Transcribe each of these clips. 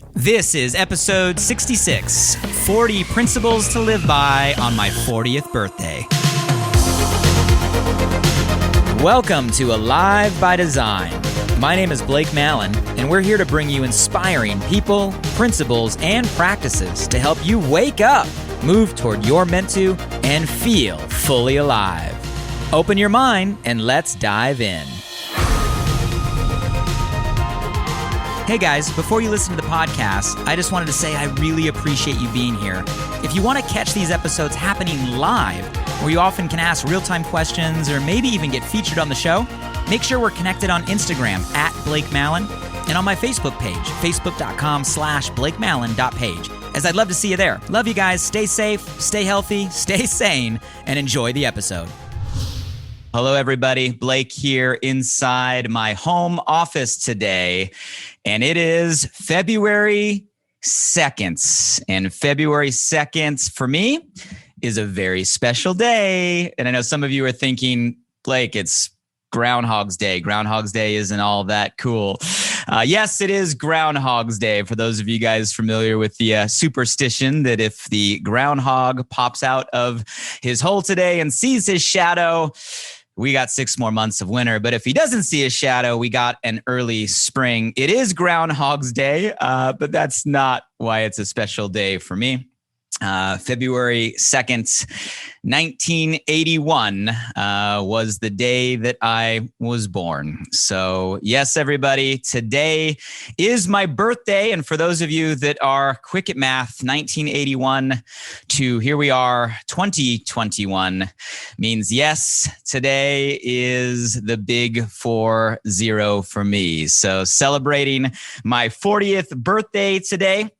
This is episode 66, 40 Principles to Live By on my 40th birthday. Welcome to Alive by Design. My name is Blake Mallen, and we're here to bring you inspiring people, principles, and practices to help you wake up, move toward your meant to, and feel fully alive. Open your mind and let's dive in. Hey guys, before you listen to the podcast, I just wanted to say I really appreciate you being here. If you want to catch these episodes happening live, where you often can ask real-time questions or maybe even get featured on the show, make sure we're connected on Instagram at Blake Mallen and on my Facebook page, facebook.com/BlakeMallen.page, as I'd love to see you there. Love you guys. Stay safe, stay healthy, stay sane, and enjoy the episode. Hello, everybody. Blake here inside my home office today, and it is February 2nd. And February 2nd, for me, is a very special day. And I know some of you are thinking, Blake, it's Groundhog's Day. Groundhog's Day isn't all that cool. Yes, it is Groundhog's Day. For those of you guys familiar with the superstition that if the groundhog pops out of his hole today and sees his shadow, we got 6 more months of winter. But if he doesn't see his shadow, we got an early spring. It is Groundhog's Day, but that's not why it's a special day for me. February 2nd, 1981 was the day that I was born. So yes, everybody, today is my birthday. And for those of you that are quick at math, 1981 to here we are, 2021 means yes, today is the big 40 for me. So celebrating my 40th birthday today.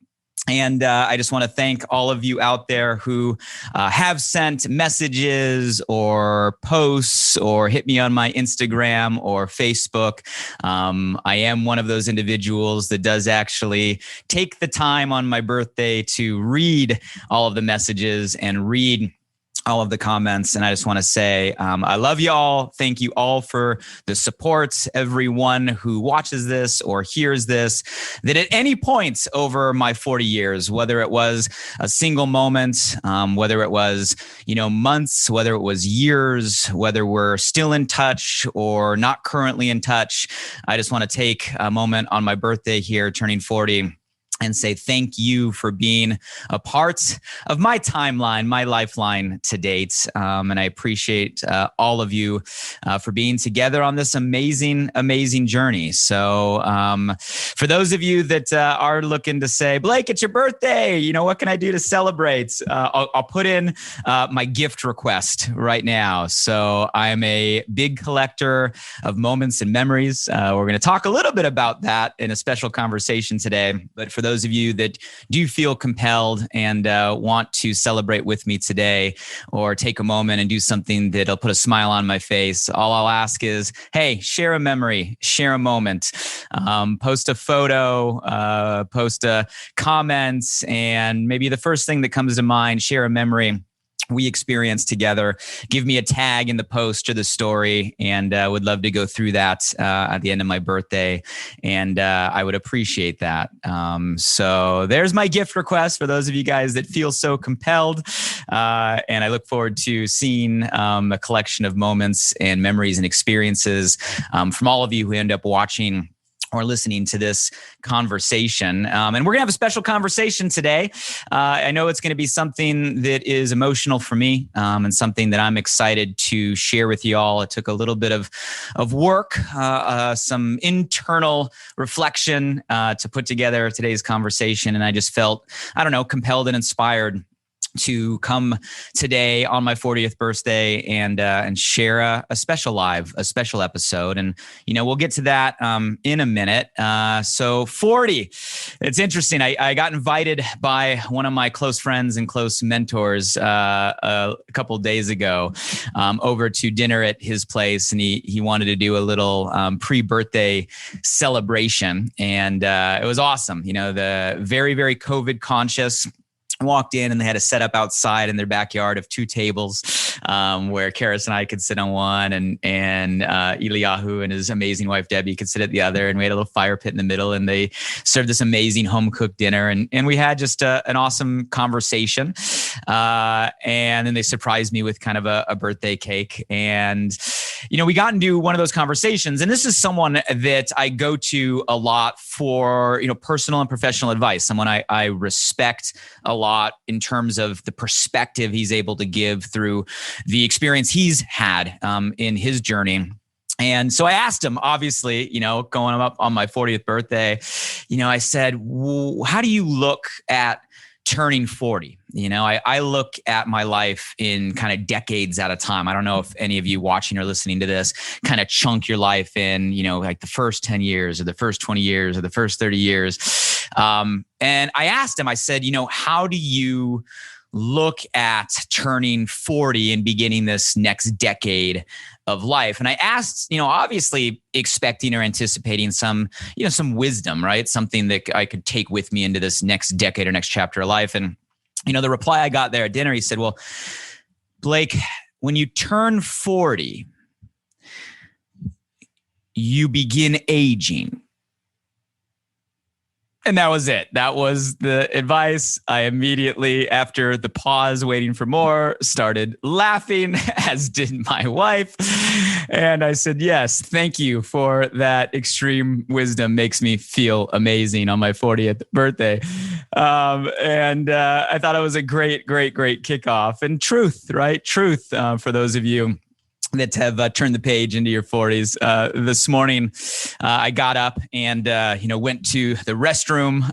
And I just want to thank all of you out there who have sent messages or posts or hit me on my Instagram or Facebook. I am one of those individuals that does actually take the time on my birthday to read all of the messages and read all of the comments. And I just want to say, I love you all. Thank you all for the support. Everyone who watches this or hears this, that at any point over my 40 years, whether it was a single moment, whether it was, months, whether it was years, whether we're still in touch or not currently in touch, I just want to take a moment on my birthday here, turning 40, and say thank you for being a part of my timeline, my lifeline to date. And I appreciate all of you for being together on this amazing, amazing journey. So for those of you that are looking to say, Blake, it's your birthday, what can I do to celebrate? I'll put in my gift request right now. So I'm a big collector of moments and memories. We're going to talk a little bit about that in a special conversation today. But for those of you that do feel compelled and want to celebrate with me today or take a moment and do something that'll put a smile on my face, all I'll ask is, hey, share a memory, share a moment, post a photo, post a comment, and maybe the first thing that comes to mind, share a memory we experienced together. Give me a tag in the post or the story, and would love to go through that at the end of my birthday. And I would appreciate that. So there's my gift request for those of you guys that feel so compelled. And I look forward to seeing a collection of moments and memories and experiences from all of you who end up watching or listening to this conversation. And we're going to have a special conversation today. I know it's going to be something that is emotional for me and something that I'm excited to share with you all. It took a little bit of work, some internal reflection to put together today's conversation. And I just felt, compelled and inspired to come today on my 40th birthday and share a special episode. And, we'll get to that in a minute. So 40, it's interesting. I got invited by one of my close friends and close mentors a couple of days ago over to dinner at his place. And he wanted to do a little pre-birthday celebration. And it was awesome. The very, very COVID conscious. I walked in and they had a setup outside in their backyard of 2 tables where Karis and I could sit on one and Eliyahu and his amazing wife, Debbie, could sit at the other. And we had a little fire pit in the middle and they served this amazing home cooked dinner. And we had just an awesome conversation. And then they surprised me with kind of a birthday cake. And, we got into one of those conversations. And this is someone that I go to a lot for, personal and professional advice, someone I respect a lot in terms of the perspective he's able to give through the experience he's had in his journey. And so I asked him, obviously, going up on my 40th birthday, I said, how do you look at turning 40? I look at my life in kind of decades at a time. I don't know if any of you watching or listening to this kind of chunk your life in, like the first 10 years or the first 20 years or the first 30 years. And I asked him, I said, how do you look at turning 40 and beginning this next decade of life? And I asked, obviously expecting or anticipating some wisdom, right? Something that I could take with me into this next decade or next chapter of life. And, the reply I got there at dinner, he said, well, Blake, when you turn 40, you begin aging. And that was it. That was the advice. I immediately, after the pause, waiting for more, started laughing, as did my wife. And I said, yes, thank you for that extreme wisdom. Makes me feel amazing on my 40th birthday. I thought it was a great kickoff. And truth, right? Truth for those of you that have turned the page into your 40s. This morning, I got up and, went to the restroom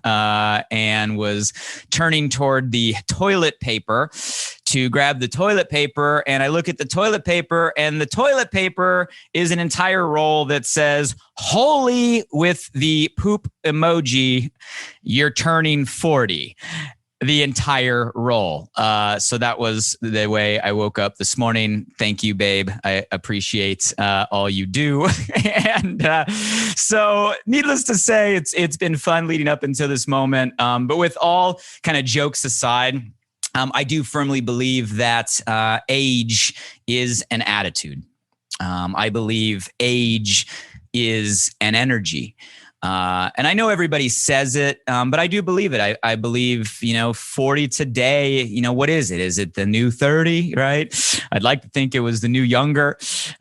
and was turning toward the toilet paper to grab the toilet paper. And I look at the toilet paper, and the toilet paper is an entire roll that says, "Holy," with the poop emoji, "you're turning 40. The entire roll. So that was the way I woke up this morning. Thank you, babe. I appreciate all you do. And so needless to say, it's been fun leading up until this moment. But with all kind of jokes aside, I do firmly believe that age is an attitude. I believe age is an energy. And I know everybody says it, but I do believe it. I believe, 40 today, what is it? Is it the new 30, right? I'd like to think it was the new younger.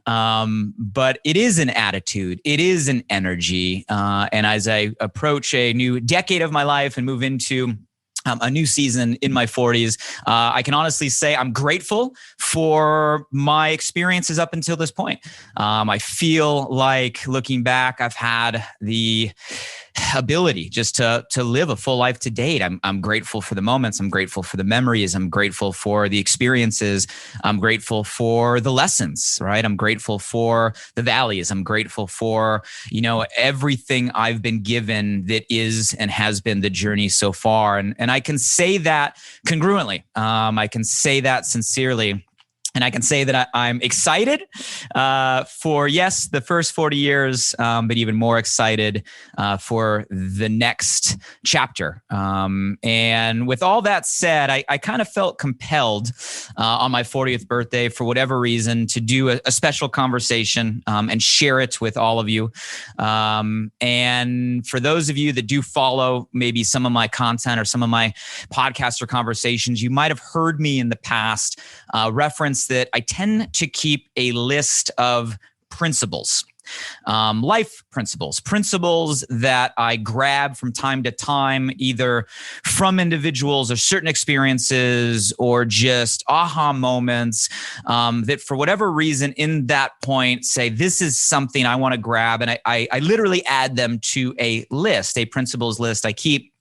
But it is an attitude. It is an energy. And as I approach a new decade of my life and move into a new season in my 40s, I can honestly say I'm grateful for my experiences up until this point. I feel like looking back, I've had the ability just to live a full life to date. I'm grateful for the moments. I'm grateful for the memories. I'm grateful for the experiences. I'm grateful for the lessons, right? I'm grateful for the valleys. I'm grateful for, everything I've been given that is and has been the journey so far. And I can say that congruently. I can say that sincerely. And I can say that I'm excited for, yes, the first 40 years, but even more excited for the next chapter. And with all that said, I kind of felt compelled on my 40th birthday, for whatever reason, to do a special conversation and share it with all of you. And for those of you that do follow maybe some of my content or some of my podcasts or conversations, you might have heard me in the past reference that I tend to keep a list of principles, life principles that I grab from time to time, either from individuals or certain experiences or just aha moments that for whatever reason in that point say, this is something I want to grab. And I literally add them to a list, a principles list I keep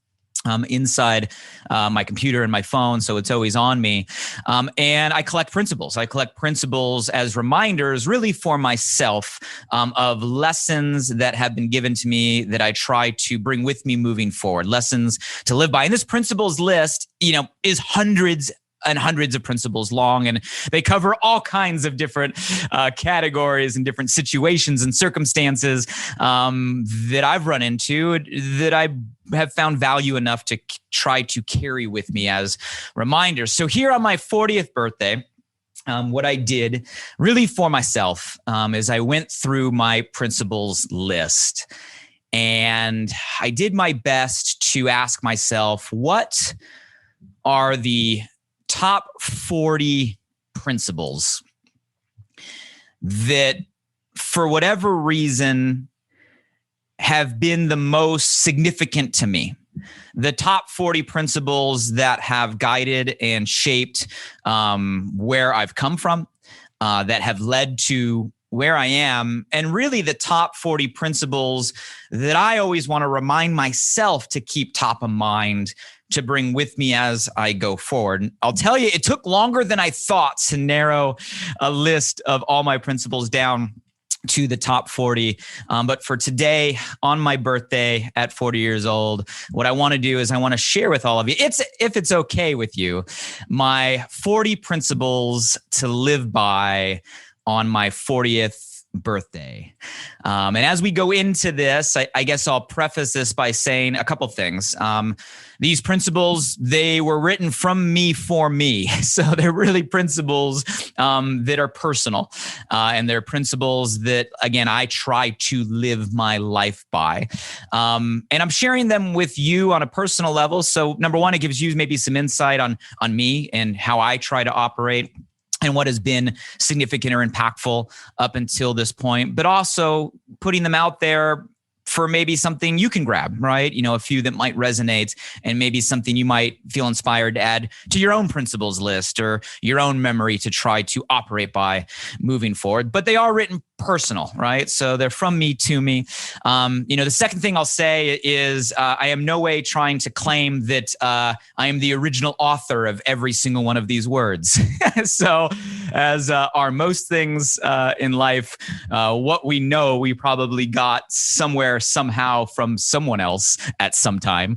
inside my computer and my phone, so it's always on me. And I collect principles. I collect principles as reminders, really for myself, of lessons that have been given to me that I try to bring with me moving forward, lessons to live by. And this principles list, is hundreds and hundreds of principles long, and they cover all kinds of different categories and different situations and circumstances that I've run into that I have found value enough to try to carry with me as reminders. So here on my 40th birthday, what I did really for myself is I went through my principles list, and I did my best to ask myself, what are the top 40 principles that, for whatever reason, have been the most significant to me? The top 40 principles that have guided and shaped where I've come from, that have led to where I am, and really the top 40 principles that I always want to remind myself to keep top of mind, to bring with me as I go forward. I'll tell you, it took longer than I thought to narrow a list of all my principles down to the top 40. But for today, on my birthday at 40 years old, what I want to do is I want to share with all of you, if it's okay with you, my 40 principles to live by on my 40th birthday. And as we go into this, I guess I'll preface this by saying a couple things. These principles, they were written from me for me. So they're really principles that are personal. And they're principles that, again, I try to live my life by. And I'm sharing them with you on a personal level. So number one, it gives you maybe some insight on me and how I try to operate and what has been significant or impactful up until this point, but also putting them out there for maybe something you can grab, right? A few that might resonate, and maybe something you might feel inspired to add to your own principles list or your own memory to try to operate by moving forward. But they are written personal, right? So they're from me to me. The second thing I'll say is I am no way trying to claim that I am the original author of every single one of these words. So as are most things in life, what we know, we probably got somewhere, somehow from someone else at some time,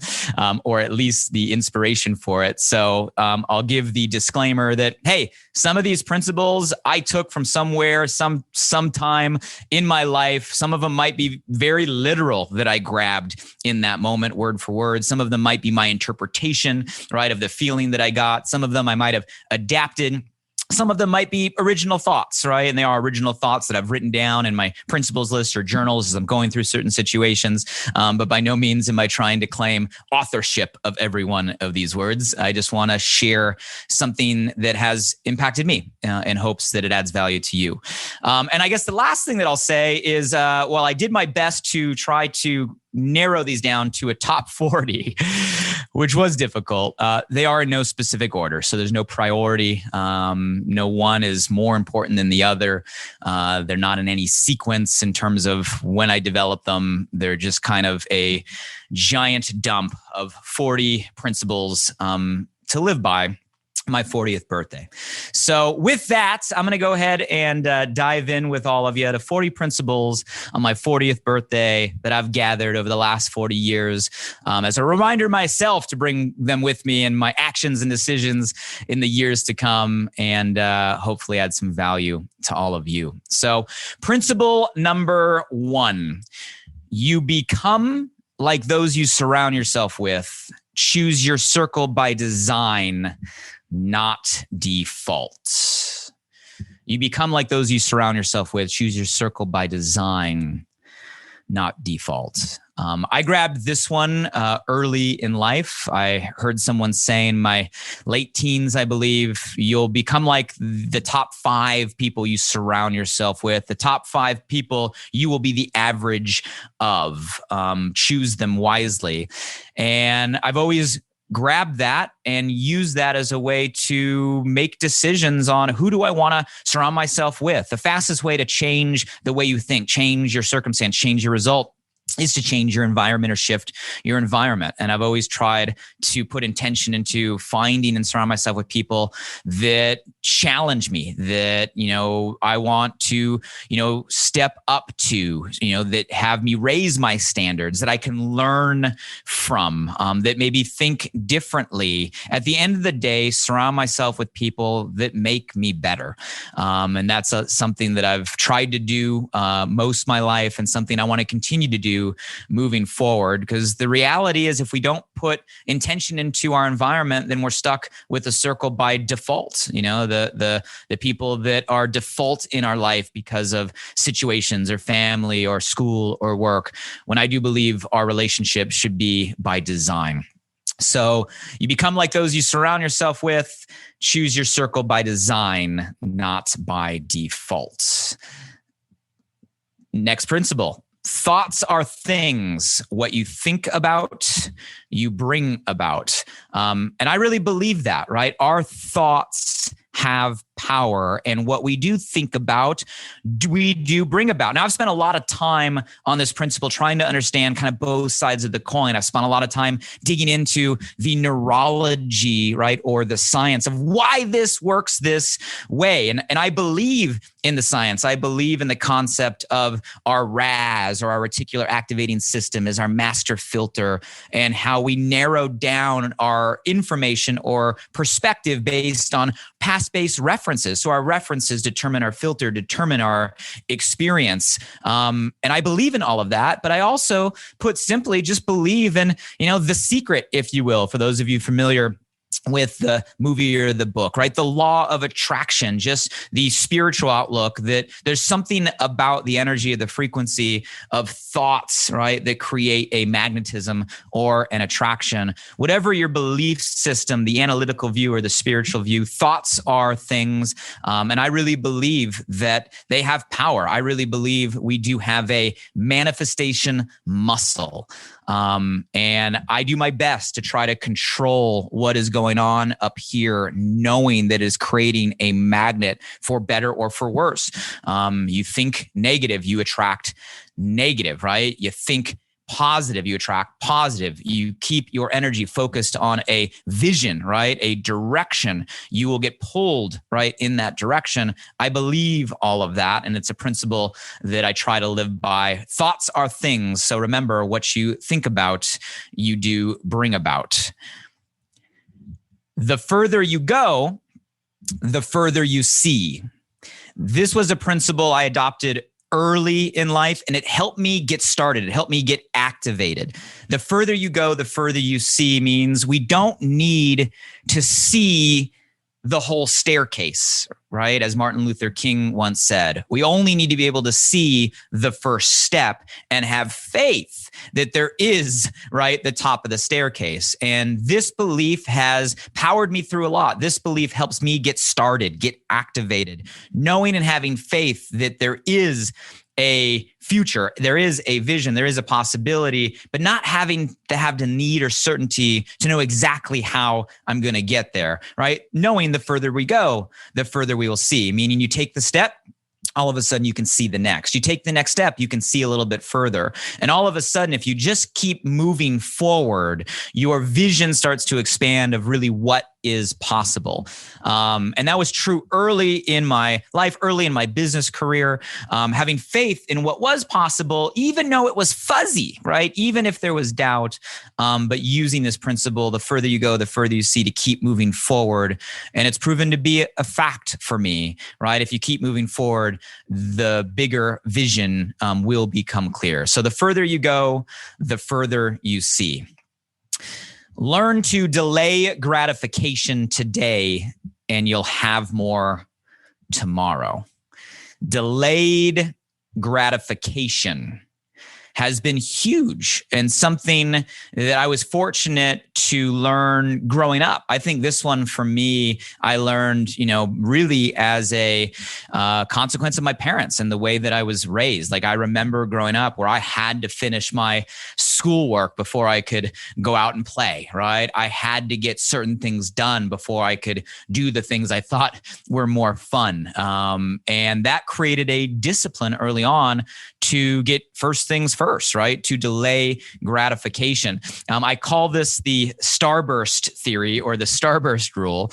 or at least the inspiration for it. So I'll give the disclaimer that, hey, some of these principles I took from somewhere, sometime in my life. Some of them might be very literal that I grabbed in that moment, word for word. Some of them might be my interpretation, right, of the feeling that I got. Some of them I might have adapted. Some of them might be original thoughts, right? And they are original thoughts that I've written down in my principles list or journals as I'm going through certain situations. But by no means am I trying to claim authorship of every one of these words. I just want to share something that has impacted me in hopes that it adds value to you. And I guess the last thing that I'll say is, while I did my best to try to narrow these down to a top 40, which was difficult. They are in no specific order. So there's no priority. No one is more important than the other. They're not in any sequence in terms of when I develop them. They're just kind of a giant dump of 40 principles to live by my 40th birthday. So with that, I'm going to go ahead and dive in with all of you to 40 principles on my 40th birthday that I've gathered over the last 40 years as a reminder myself to bring them with me in my actions and decisions in the years to come, and hopefully add some value to all of you. So principle number 1, you become like those you surround yourself with. Choose your circle by design, not default. You become like those you surround yourself with. Choose your circle by design, not default. I grabbed this one early in life. I heard someone say in my late teens, I believe, you'll become like the top 5 people you surround yourself with. The top 5 people you will be the average of. Choose them wisely. And I've always grab that and use that as a way to make decisions on who do I want to surround myself with. The fastest way to change the way you think, change your circumstance, change your result, is to change your environment or shift your environment. And I've always tried to put intention into finding and surround myself with people that challenge me, that, I want to, step up to, that have me raise my standards, that I can learn from, that maybe think differently. At the end of the day, surround myself with people that make me better. And that's something that I've tried to do most of my life, and something I want to continue to do moving forward, because the reality is, if we don't put intention into our environment, then we're stuck with a circle by default. The people that are default in our life because of situations or family or school or work, when I do believe our relationship should be by design. So you become like those you surround yourself with. Choose your circle by design, not by default. Next principle. Thoughts are things. What you think about, you bring about. And I really believe that, right? Our thoughts have power, and what we do think about, we do bring about. Now, I've spent a lot of time on this principle trying to understand kind of both sides of the coin. I've spent a lot of time digging into the neurology, right, or the science of why this works this way. And I believe in the science. I believe in the concept of our RAS, or our reticular activating system, as our master filter, and how we narrow down our information or perspective based on past-based references. So our references determine our filter, determine our experience. And I believe in all of that, but I also, put simply, just believe in, the secret, if you will, for those of you familiar with the movie or the book, right? The law of attraction, just the spiritual outlook, that there's something about the energy of the frequency of thoughts, right, that create a magnetism or an attraction. Whatever your belief system, the analytical view or the spiritual view, thoughts are things. And I really believe that they have power. I really believe we do have a manifestation muscle. And I do my best to try to control what is going on up here, knowing that is creating a magnet for better or for worse. You think negative, you attract negative, right? You think positive, you attract positive. You keep your energy focused on a vision, right? A direction. You will get pulled right in that direction. I believe all of that. And it's a principle that I try to live by. Thoughts are things. So remember, what you think about, you do bring about. The further you go, the further you see. This was a principle I adopted early in life, and it helped me get started. It helped me get activated. The further you go, the further you see means we don't need to see the whole staircase, right? As Martin Luther King once said, we only need to be able to see the first step and have faith that there is, right, the top of the staircase. And this belief has powered me through a lot. This belief helps me get started, get activated, knowing and having faith that there is a future, there is a vision, there is a possibility, but not having to have the need or certainty to know exactly how I'm going to get there, right? Knowing the further we go, the further we will see, meaning you take the step, all of a sudden you can see the next. You take the next step, you can see a little bit further. And all of a sudden, if you just keep moving forward, your vision starts to expand of really what is possible. And that was true early in my life, early in my business career, having faith in what was possible, even though it was fuzzy, right? Even if there was doubt, but using this principle, the further you go, the further you see, to keep moving forward. And it's proven to be a fact for me, right? If you keep moving forward, the bigger vision will become clear. So the further you go, the further you see. Learn to delay gratification today, and you'll have more tomorrow. Delayed gratification has been huge, and something that I was fortunate to learn growing up. I think this one for me, I learned, really as a consequence of my parents and the way that I was raised. Like, I remember growing up where I had to finish my schoolwork before I could go out and play, right? I had to get certain things done before I could do the things I thought were more fun. And that created a discipline early on to get first things first, right? To delay gratification. I call this the starburst theory or the starburst rule,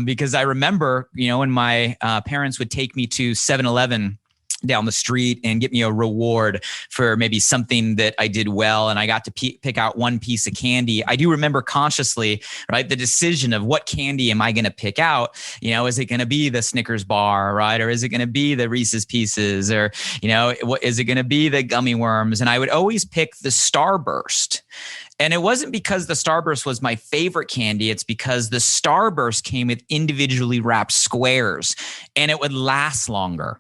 because I remember, when my parents would take me to 7-Eleven down the street and get me a reward for maybe something that I did well, and I got to pick out one piece of candy. I do remember consciously, right, the decision of what candy am I going to pick out? Is it going to be the Snickers bar, right? Or is it going to be the Reese's Pieces? Or, what is it going to be the gummy worms? And I would always pick the Starburst. And it wasn't because the Starburst was my favorite candy. It's because the Starburst came with individually wrapped squares and it would last longer.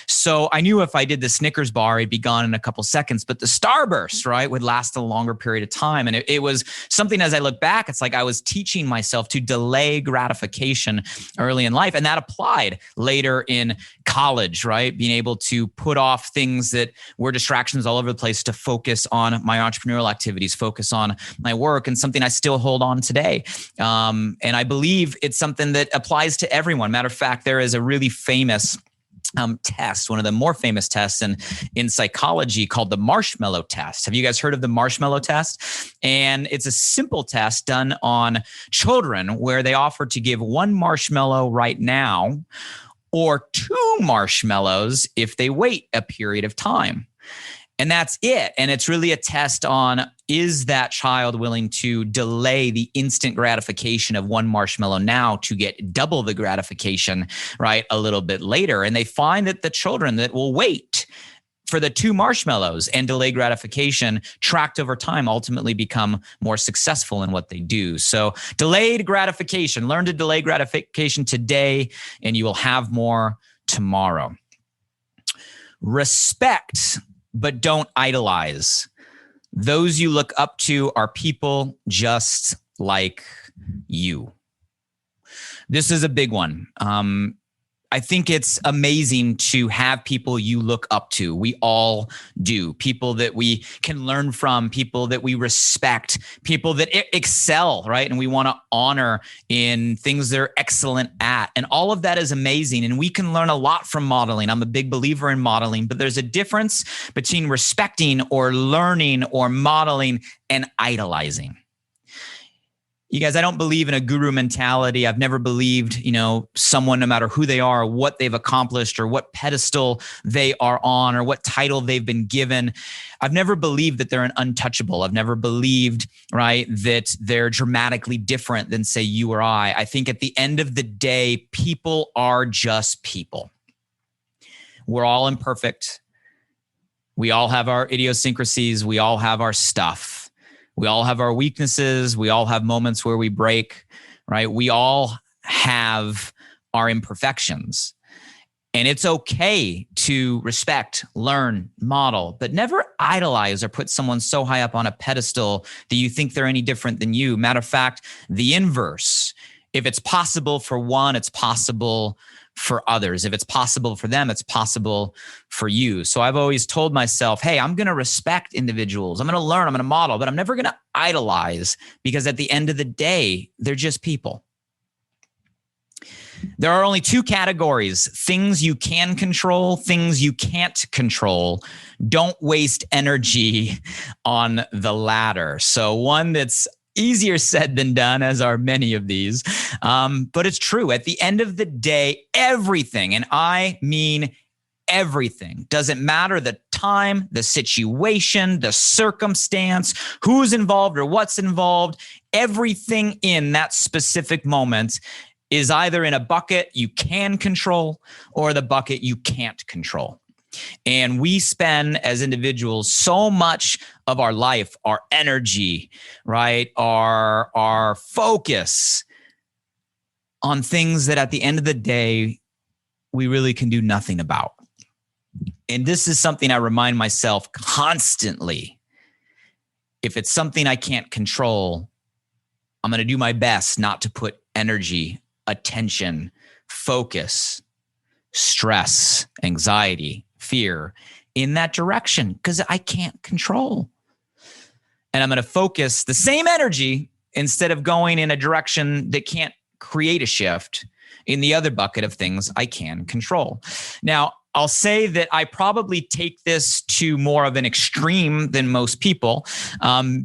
So I knew if I did the Snickers bar, it'd be gone in a couple seconds, but the Starburst, right, would last a longer period of time. And it was something, as I look back, it's like I was teaching myself to delay gratification early in life. And that applied later in college, right? Being able to put off things that were distractions all over the place to focus on my entrepreneurial activities, focus on my work, and something I still hold on today. And I believe it's something that applies to everyone. Matter of fact, there is a really famous test, one of the more famous tests in psychology, called the marshmallow test. Have you guys heard of the marshmallow test? And it's a simple test done on children where they offer to give one marshmallow right now or two marshmallows if they wait a period of time. And that's it. And it's really a test on, is that child willing to delay the instant gratification of one marshmallow now to get double the gratification, right, a little bit later? And they find that the children that will wait for the two marshmallows and delay gratification tracked over time ultimately become more successful in what they do. So delayed gratification, learn to delay gratification today and you will have more tomorrow. Respect, but don't idolize. Those you look up to are people just like you. This is a big one. I think it's amazing to have people you look up to. We all do. People that we can learn from, people that we respect, people that excel, right? And we want to honor in things they're excellent at. And all of that is amazing. And we can learn a lot from modeling. I'm a big believer in modeling, but there's a difference between respecting or learning or modeling and idolizing. You guys, I don't believe in a guru mentality. I've never believed, someone, no matter who they are, what they've accomplished or what pedestal they are on or what title they've been given. I've never believed that they're an untouchable. I've never believed, right, that they're dramatically different than, say, you or I. I think at the end of the day, people are just people. We're all imperfect. We all have our idiosyncrasies. We all have our stuff. We all have our weaknesses. We all have moments where we break, right? We all have our imperfections. And it's okay to respect, learn, model, but never idolize or put someone so high up on a pedestal that you think they're any different than you. Matter of fact, the inverse. If it's possible for one, it's possible for others. If it's possible for them, it's possible for you. So I've always told myself, hey, I'm going to respect individuals. I'm going to learn, I'm going to model, but I'm never going to idolize, because at the end of the day, they're just people. There are only two categories: things you can control, things you can't control. Don't waste energy on the latter. So one that's easier said than done, as are many of these. But it's true. At the end of the day, everything, and I mean everything, doesn't matter the time, the situation, the circumstance, who's involved or what's involved, everything in that specific moment is either in a bucket you can control or the bucket you can't control. And we spend as individuals so much of our life, our energy, right, our focus on things that at the end of the day, we really can do nothing about. And this is something I remind myself constantly. If it's something I can't control, I'm going to do my best not to put energy, attention, focus, stress, anxiety, fear in that direction, because I can't control. And I'm going to focus the same energy, instead of going in a direction that can't create a shift, in the other bucket of things I can control. Now, I'll say that I probably take this to more of an extreme than most people,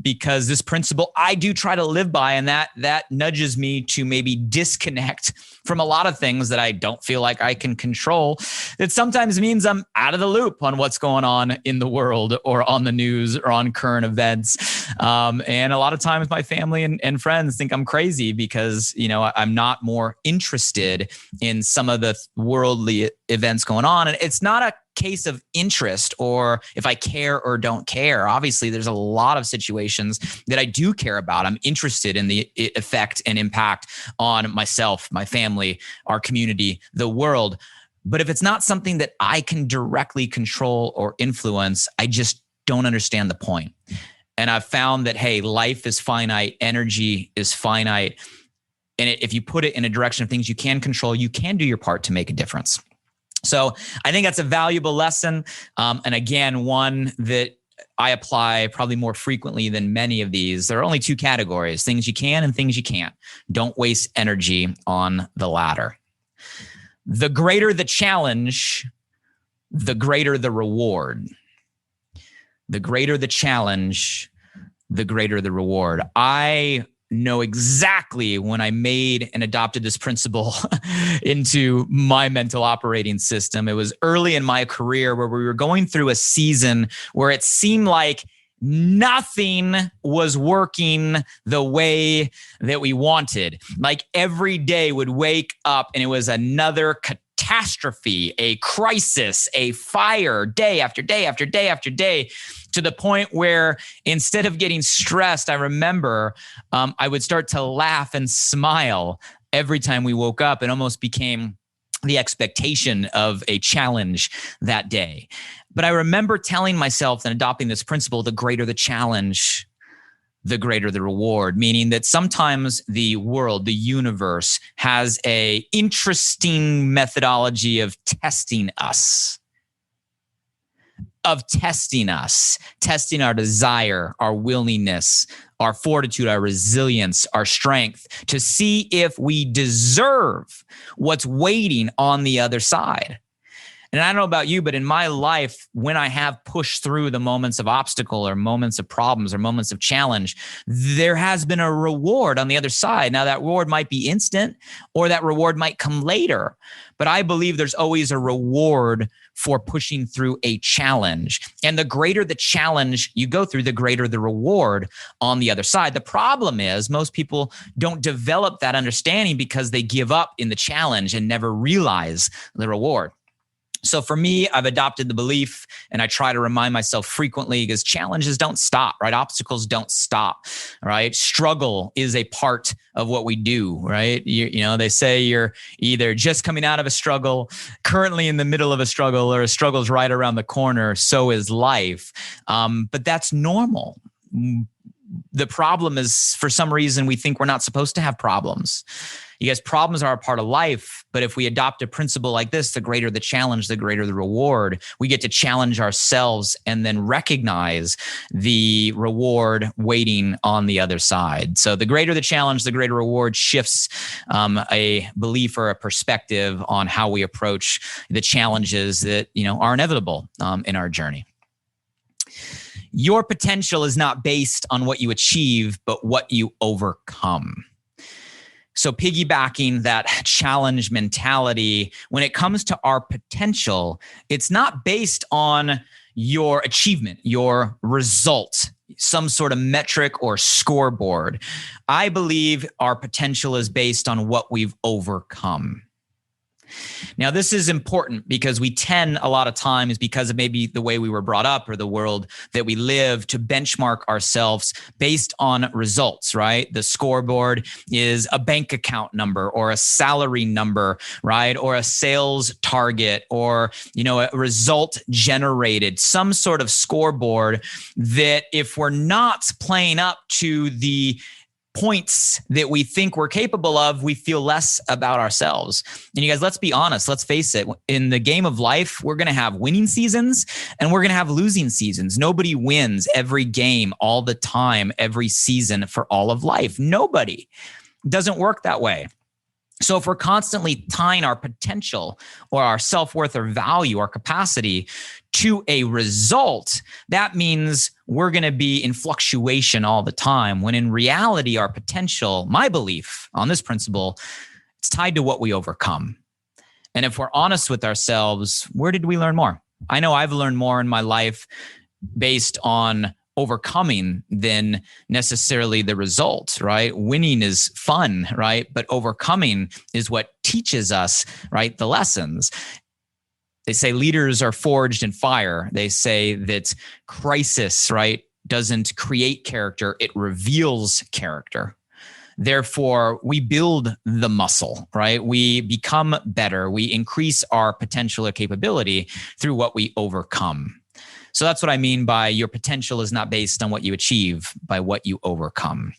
because this principle I do try to live by, and that nudges me to maybe disconnect from a lot of things that I don't feel like I can control. That sometimes means I'm out of the loop on what's going on in the world or on the news or on current events. And a lot of times my family and friends think I'm crazy because, I'm not more interested in some of the worldly events going on. And it's not a case of interest or if I care or don't care. Obviously, there's a lot of situations that I do care about. I'm interested in the effect and impact on myself, my family, our community, the world. But if it's not something that I can directly control or influence, I just don't understand the point. And I've found that, hey, life is finite, energy is finite. And if you put it in a direction of things you can control, you can do your part to make a difference. So I think that's a valuable lesson. And again, one that I apply probably more frequently than many of these. There are only two categories: things you can and things you can't. Don't waste energy on the latter. The greater the challenge, the greater the reward. The greater the challenge, the greater the reward. I know exactly when I made and adopted this principle into my mental operating system. It was early in my career where we were going through a season where it seemed like nothing was working the way that we wanted. Like every day would wake up and it was another catastrophe, a crisis, a fire, day after day after day after day, to the point where instead of getting stressed, I remember I would start to laugh and smile every time we woke up. It almost became the expectation of a challenge that day. But I remember telling myself and adopting this principle: the greater the challenge, the greater the reward, meaning that sometimes the world, the universe, has a interesting methodology of testing us, testing our desire, our willingness, our fortitude, our resilience, our strength, to see if we deserve what's waiting on the other side. And I don't know about you, but in my life, when I have pushed through the moments of obstacle or moments of problems or moments of challenge, there has been a reward on the other side. Now, that reward might be instant or that reward might come later, but I believe there's always a reward for pushing through a challenge. And the greater the challenge you go through, the greater the reward on the other side. The problem is most people don't develop that understanding because they give up in the challenge and never realize the reward. So for me, I've adopted the belief, and I try to remind myself frequently, because challenges don't stop, right? Obstacles don't stop, right? Struggle is a part of what we do, right? They say you're either just coming out of a struggle, currently in the middle of a struggle, or a struggle's right around the corner. So is life. But that's normal. The problem is, for some reason, we think we're not supposed to have problems. You guys, problems are a part of life, but if we adopt a principle like this, the greater the challenge, the greater the reward, we get to challenge ourselves and then recognize the reward waiting on the other side. So the greater the challenge, the greater reward shifts a belief or a perspective on how we approach the challenges that, are inevitable in our journey. Your potential is not based on what you achieve, but what you overcome. So piggybacking that challenge mentality, when it comes to our potential, it's not based on your achievement, your result, some sort of metric or scoreboard. I believe our potential is based on what we've overcome. Now, this is important because we tend a lot of times, because of maybe the way we were brought up or the world that we live, to benchmark ourselves based on results, right? The scoreboard is a bank account number or a salary number, right? Or a sales target or, a result generated, some sort of scoreboard that if we're not playing up to the points that we think we're capable of, we feel less about ourselves. And you guys, let's be honest. Let's face it. In the game of life, we're going to have winning seasons and we're going to have losing seasons. Nobody wins every game all the time, every season for all of life. Nobody. It doesn't work that way. So if we're constantly tying our potential or our self-worth or value, our capacity to a result, that means we're going to be in fluctuation all the time. When in reality, our potential, my belief on this principle, it's tied to what we overcome. And if we're honest with ourselves, where did we learn more? I know I've learned more in my life based on overcoming than necessarily the result, right? Winning is fun, right? But overcoming is what teaches us, right, the lessons. They say leaders are forged in fire. They say that crisis, right, doesn't create character, it reveals character. Therefore, we build the muscle, right? We become better. We increase our potential or capability through what we overcome. So that's what I mean by your potential is not based on what you achieve, by what you overcome.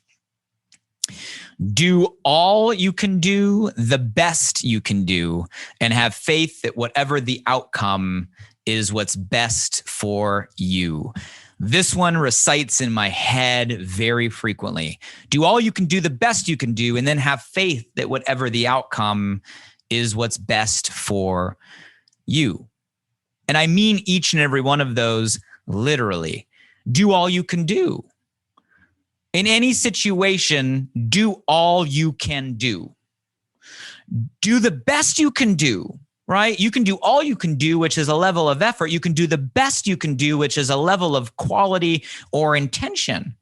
Do all you can do, the best you can do, and have faith that whatever the outcome is what's best for you. This one recites in my head very frequently. Do all you can do, the best you can do, and then have faith that whatever the outcome is what's best for you. And I mean each and every one of those literally. Do all you can do. In any situation, do all you can do. Do the best you can do, right? You can do all you can do, which is a level of effort. You can do the best you can do, which is a level of quality or intention.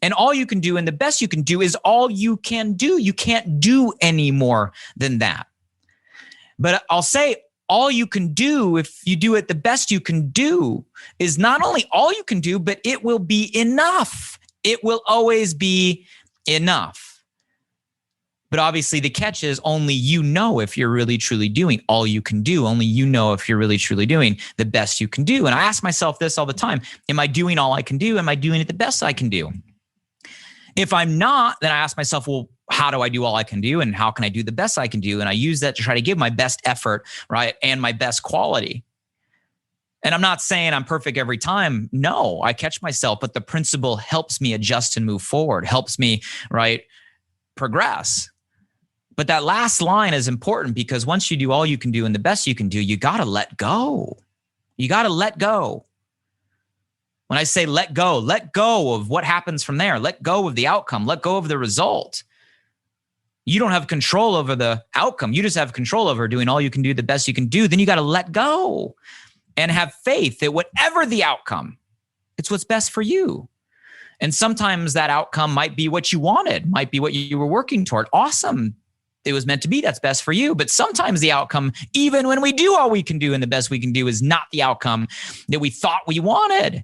And all you can do and the best you can do is all you can do. You can't do any more than that. But I'll say all you can do, if you do it the best you can do, is not only all you can do, but it will be enough. It will always be enough. But obviously the catch is only you know if you're really truly doing all you can do. Only you know if you're really truly doing the best you can do. And I ask myself this all the time. Am I doing all I can do? Am I doing it the best I can do? If I'm not, then I ask myself, well, how do I do all I can do? And how can I do the best I can do? And I use that to try to give my best effort, right? And my best quality. And I'm not saying I'm perfect every time. No, I catch myself, but the principle helps me adjust and move forward, helps me, right, progress. But that last line is important because once you do all you can do and the best you can do, you got to let go. You got to let go. When I say let go of what happens from there. Let go of the outcome. Let go of the result. You don't have control over the outcome. You just have control over doing all you can do, the best you can do. Then you got to let go and have faith that whatever the outcome, it's what's best for you. And sometimes that outcome might be what you wanted, might be what you were working toward. Awesome. It was meant to be. That's best for you. But sometimes the outcome, even when we do all we can do and the best we can do, is not the outcome that we thought we wanted.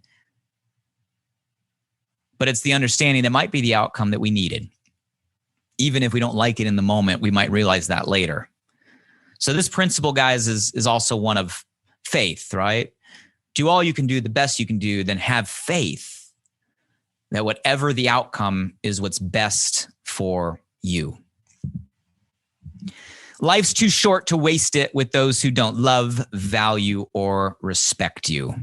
But it's the understanding that might be the outcome that we needed. Even if we don't like it in the moment, we might realize that later. So this principle, guys, is also one of faith, right? Do all you can do, the best you can do, then have faith that whatever the outcome is what's best for you. Life's too short to waste it with those who don't love, value, or respect you.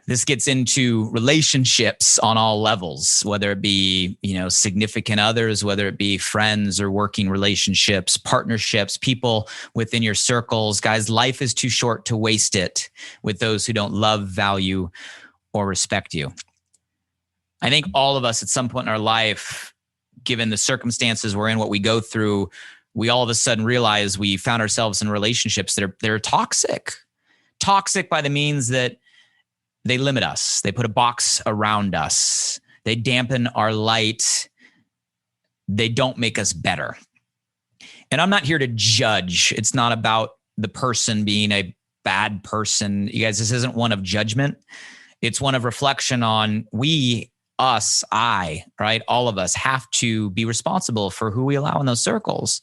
This gets into relationships on all levels, whether it be, significant others, whether it be friends or working relationships, partnerships, people within your circles. Guys, life is too short to waste it with those who don't love, value, or respect you. I think all of us at some point in our life, given the circumstances we're in, what we go through, we all of a sudden realize we found ourselves in relationships that are toxic. Toxic by the means that they limit us. They put a box around us. They dampen our light. They don't make us better. And I'm not here to judge. It's not about the person being a bad person. You guys, this isn't one of judgment. It's one of reflection on I, right? All of us have to be responsible for who we allow in those circles.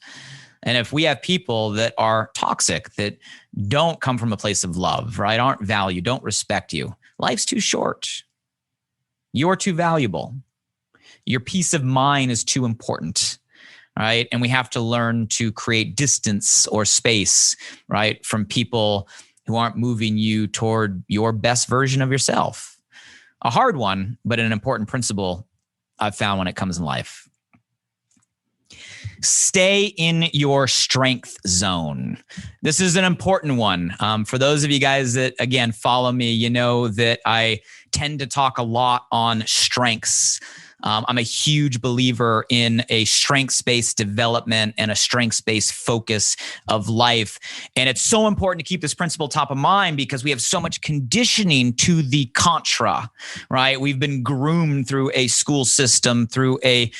And if we have people that are toxic, that don't come from a place of love, right? Aren't valued, don't respect you. Life's too short. You're too valuable. Your peace of mind is too important, right? And we have to learn to create distance or space, right, from people who aren't moving you toward your best version of yourself. A hard one, but an important principle I've found when it comes in life. Stay in your strength zone. This is an important one. For those of you guys that, again, follow me, you know that I tend to talk a lot on strengths. I'm a huge believer in a strengths-based development and a strengths-based focus of life. And it's so important to keep this principle top of mind because we have so much conditioning to the contra, right? We've been groomed through a school system, through a,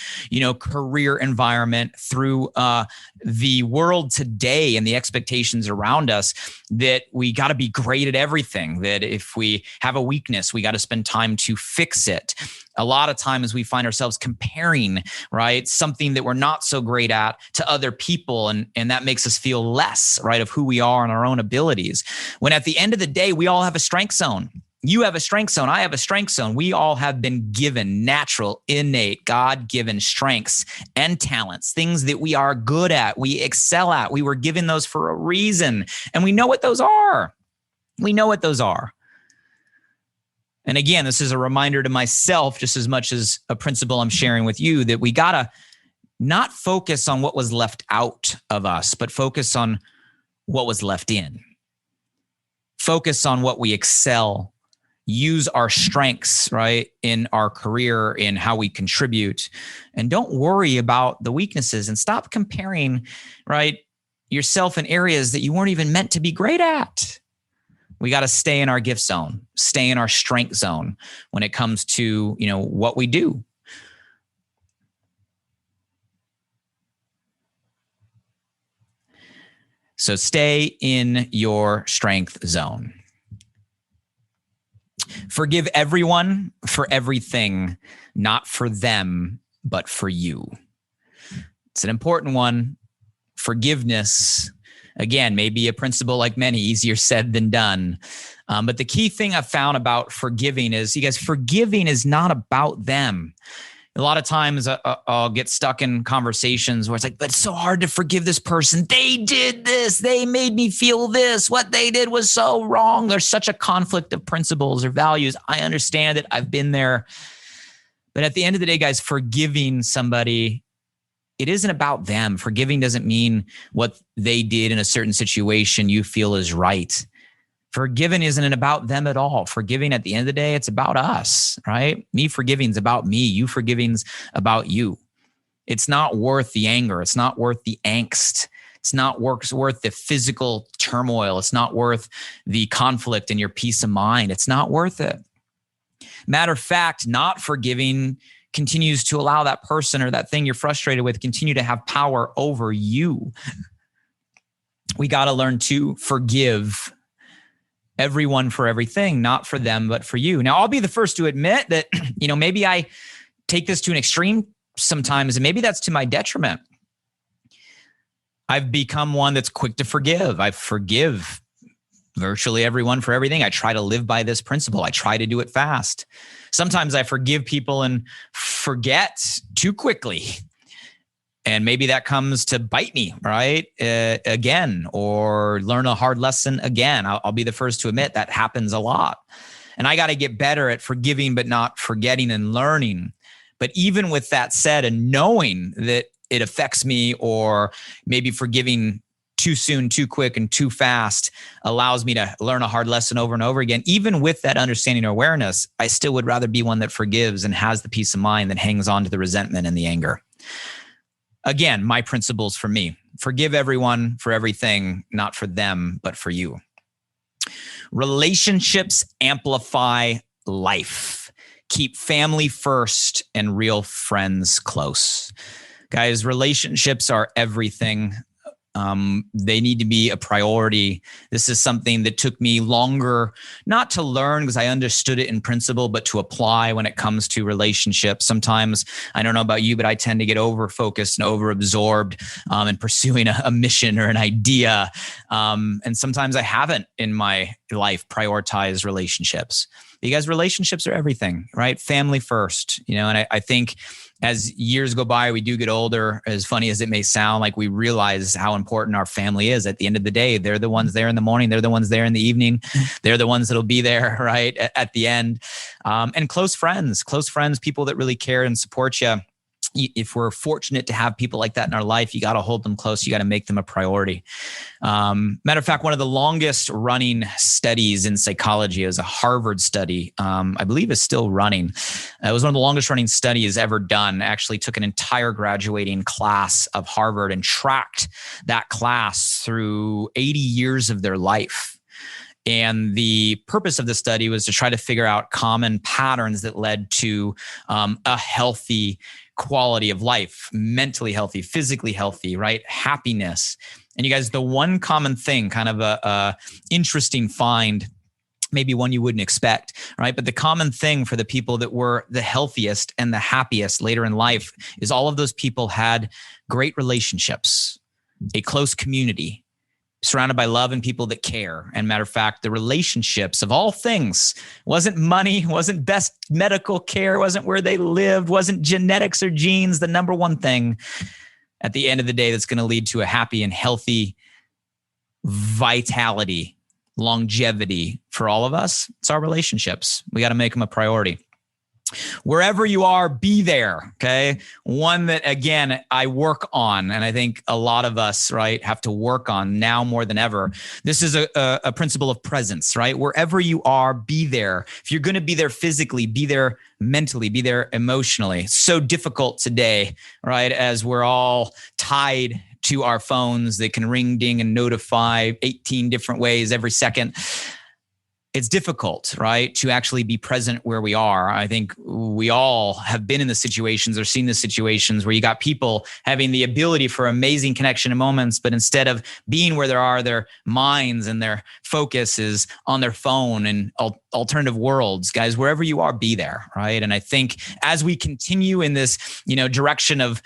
career environment, through the world today and the expectations around us that we got to be great at everything, that if we have a weakness, we got to spend time to fix it. A lot of times we find ourselves comparing, right, something that we're not so great at to other people. And that makes us feel less, right, of who we are and our own abilities. When at the end of the day, we all have a strength zone. You have a strength zone. I have a strength zone. We all have been given natural, innate, God-given strengths and talents, things that we are good at, we excel at. We were given those for a reason, and we know what those are. We know what those are. And again, this is a reminder to myself, just as much as a principle I'm sharing with you, that we got to not focus on what was left out of us, but focus on what was left in. Focus on what we excel. Use our strengths, right, in our career, in how we contribute. And don't worry about the weaknesses and stop comparing, right, yourself in areas that you weren't even meant to be great at. We got to stay in our gift zone, stay in our strength zone when it comes to, what we do. So stay in your strength zone. Forgive everyone for everything, not for them, but for you. It's an important one. Forgiveness, again, maybe a principle like many, easier said than done. But the key thing I've found about forgiving is, you guys, forgiving is not about them. A lot of times I'll get stuck in conversations where it's like, but it's so hard to forgive this person. They did this. They made me feel this. What they did was so wrong. There's such a conflict of principles or values. I understand it. I've been there. But at the end of the day, guys, forgiving somebody, it isn't about them. Forgiving doesn't mean what they did in a certain situation you feel is right. Forgiving isn't about them at all. Forgiving at the end of the day, it's about us, right? Me forgiving's about me. You forgiving's about you. It's not worth the anger. It's not worth the angst. It's not worth the physical turmoil. It's not worth the conflict and your peace of mind. It's not worth it. Matter of fact, not forgiving continues to allow that person or that thing you're frustrated with continue to have power over you. We got to learn to forgive everyone for everything, not for them, but for you. Now, I'll be the first to admit that, maybe I take this to an extreme sometimes, and maybe that's to my detriment. I've become one that's quick to forgive. I forgive virtually everyone for everything. I try to live by this principle. I try to do it fast. Sometimes I forgive people and forget too quickly. And maybe that comes to bite me, right? Again, or learn a hard lesson again. I'll be the first to admit that happens a lot. And I got to get better at forgiving, but not forgetting and learning. But even with that said, and knowing that it affects me, or maybe forgiving too soon, too quick, and too fast allows me to learn a hard lesson over and over again. Even with that understanding or awareness, I still would rather be one that forgives and has the peace of mind that hangs on to the resentment and the anger. Again, my principles for me: forgive everyone for everything, not for them, but for you. Relationships amplify life. Keep family first and real friends close. Guys, relationships are everything. They need to be a priority. This is something that took me longer, not to learn because I understood it in principle, but to apply when it comes to relationships. Sometimes, I don't know about you, but I tend to get over-focused and over-absorbed in pursuing a mission or an idea. And sometimes I haven't in my life prioritized relationships. Because relationships are everything, right? Family first, and I think as years go by, we do get older. As funny as it may sound, like we realize how important our family is. At the end of the day, they're the ones there in the morning. They're the ones there in the evening. They're the ones that'll be there, right, at the end. And close friends, people that really care and support you. if we're fortunate to have people like that in our life, you got to hold them close. You got to make them a priority. Matter of fact, one of the longest running studies in psychology is a Harvard study. I believe is still running. It was one of the longest running studies ever done. Actually took an entire graduating class of Harvard and tracked that class through 80 years of their life. And the purpose of the study was to try to figure out common patterns that led to a healthy quality of life, mentally healthy, physically healthy, right? Happiness. And you guys, the one common thing, kind of a interesting find, maybe one you wouldn't expect, right? But the common thing for the people that were the healthiest and the happiest later in life is all of those people had great relationships, a close community, surrounded by love and people that care. And matter of fact, the relationships of all things wasn't money, wasn't best medical care, wasn't where they lived, wasn't genetics or genes. The number one thing at the end of the day that's going to lead to a happy and healthy vitality, longevity for all of us, it's our relationships. We got to make them a priority. Wherever you are, be there. Okay. One that, again, I work on, and I think a lot of us, right, have to work on now more than ever. This is a principle of presence, right? Wherever you are, be there. If you're going to be there physically, be there mentally, be there emotionally. It's so difficult today, right? As we're all tied to our phones that can ring, ding, and notify 18 different ways every second. It's difficult, right, to actually be present where we are. I think we all have been in the situations or seen the situations where you got people having the ability for amazing connection in moments, but instead of being where they are, their minds and their focus is on their phone and alternative worlds. Guys, wherever you are, be there, right? And I think as we continue in this, direction of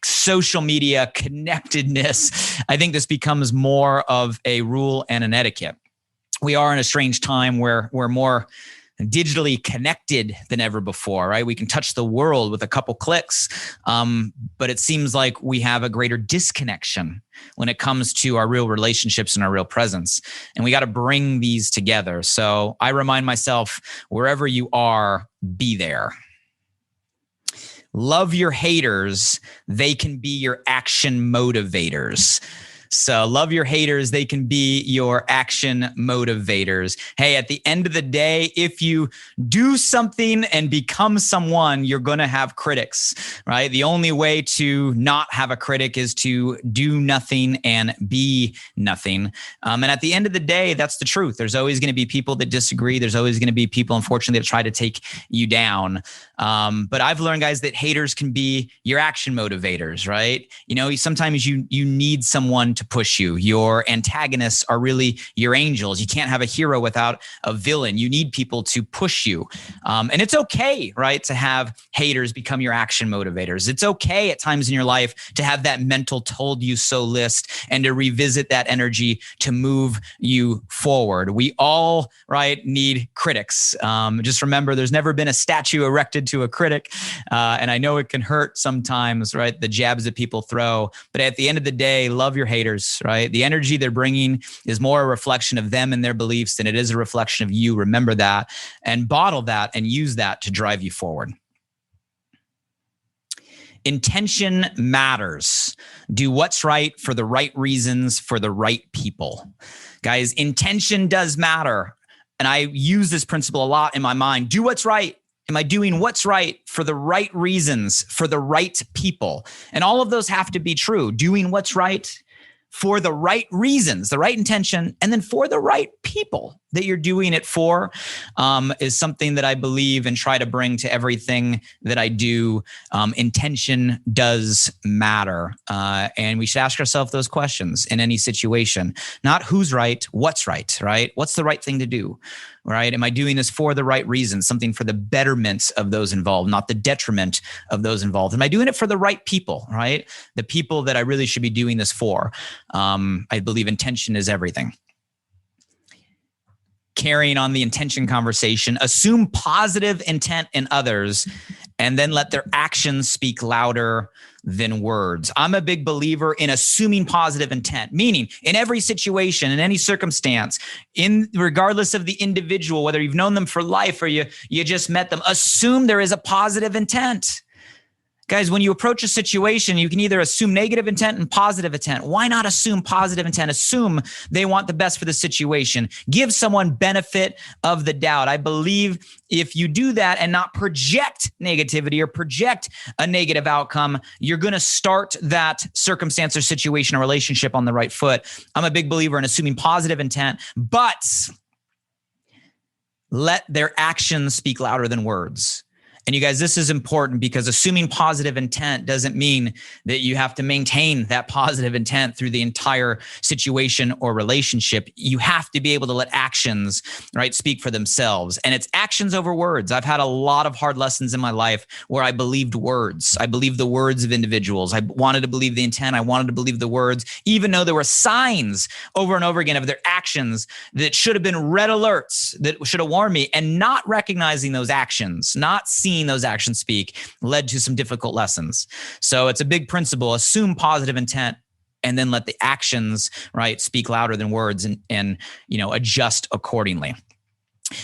social media connectedness, I think this becomes more of a rule and an etiquette. We are in a strange time where we're more digitally connected than ever before, right? We can touch the world with a couple clicks, but it seems like we have a greater disconnection when it comes to our real relationships and our real presence. And we got to bring these together. So I remind myself, wherever you are, be there. Love your haters. They can be your action motivators. So love your haters. They can be your action motivators. Hey, at the end of the day, if you do something and become someone, you're going to have critics, right? The only way to not have a critic is to do nothing and be nothing. And at the end of the day, that's the truth. There's always going to be people that disagree. There's always going to be people, unfortunately, that try to take you down. But I've learned, guys, that haters can be your action motivators, right? Sometimes you need someone to push you. Your antagonists are really your angels. You can't have a hero without a villain. You need people to push you. And it's okay, right, to have haters become your action motivators. It's okay at times in your life to have that mental told you so list and to revisit that energy to move you forward. We all, right, need critics. Just remember, there's never been a statue erected to a critic. And I know it can hurt sometimes, right, the jabs that people throw. But at the end of the day, love your haters. Right? The energy they're bringing is more a reflection of them and their beliefs than it is a reflection of you. Remember that and bottle that and use that to drive you forward. Intention matters. Do what's right for the right reasons for the right people. Guys, intention does matter. And I use this principle a lot in my mind. Do what's right. Am I doing what's right for the right reasons for the right people? And all of those have to be true. Doing what's right for the right reasons, the right intention, and then for the right people that you're doing it for is something that I believe and try to bring to everything that I do. Intention does matter. And we should ask ourselves those questions in any situation. Not who's right, what's right? What's the right thing to do? Right? Am I doing this for the right reason? Something for the betterment of those involved, not the detriment of those involved. Am I doing it for the right people, right? The people that I really should be doing this for. I believe intention is everything. Carrying on the intention conversation, assume positive intent in others and then let their actions speak louder than words. I'm a big believer in assuming positive intent, meaning in every situation, in any circumstance, regardless of the individual, whether you've known them for life or you just met them, assume there is a positive intent. Guys, when you approach a situation, you can either assume negative intent and positive intent. Why not assume positive intent? Assume they want the best for the situation. Give someone benefit of the doubt. I believe if you do that and not project negativity or project a negative outcome, you're going to start that circumstance or situation or relationship on the right foot. I'm a big believer in assuming positive intent, but let their actions speak louder than words. And you guys, this is important because assuming positive intent doesn't mean that you have to maintain that positive intent through the entire situation or relationship. You have to be able to let actions, right, speak for themselves. And it's actions over words. I've had a lot of hard lessons in my life where I believed words. I believed the words of individuals. I wanted to believe the intent. I wanted to believe the words, even though there were signs over and over again of their actions that should have been red alerts that should have warned me, and not recognizing those actions, not seeing those actions speak, led to some difficult lessons. So it's a big principle. Assume positive intent and then let the actions, right, speak louder than words, and adjust accordingly.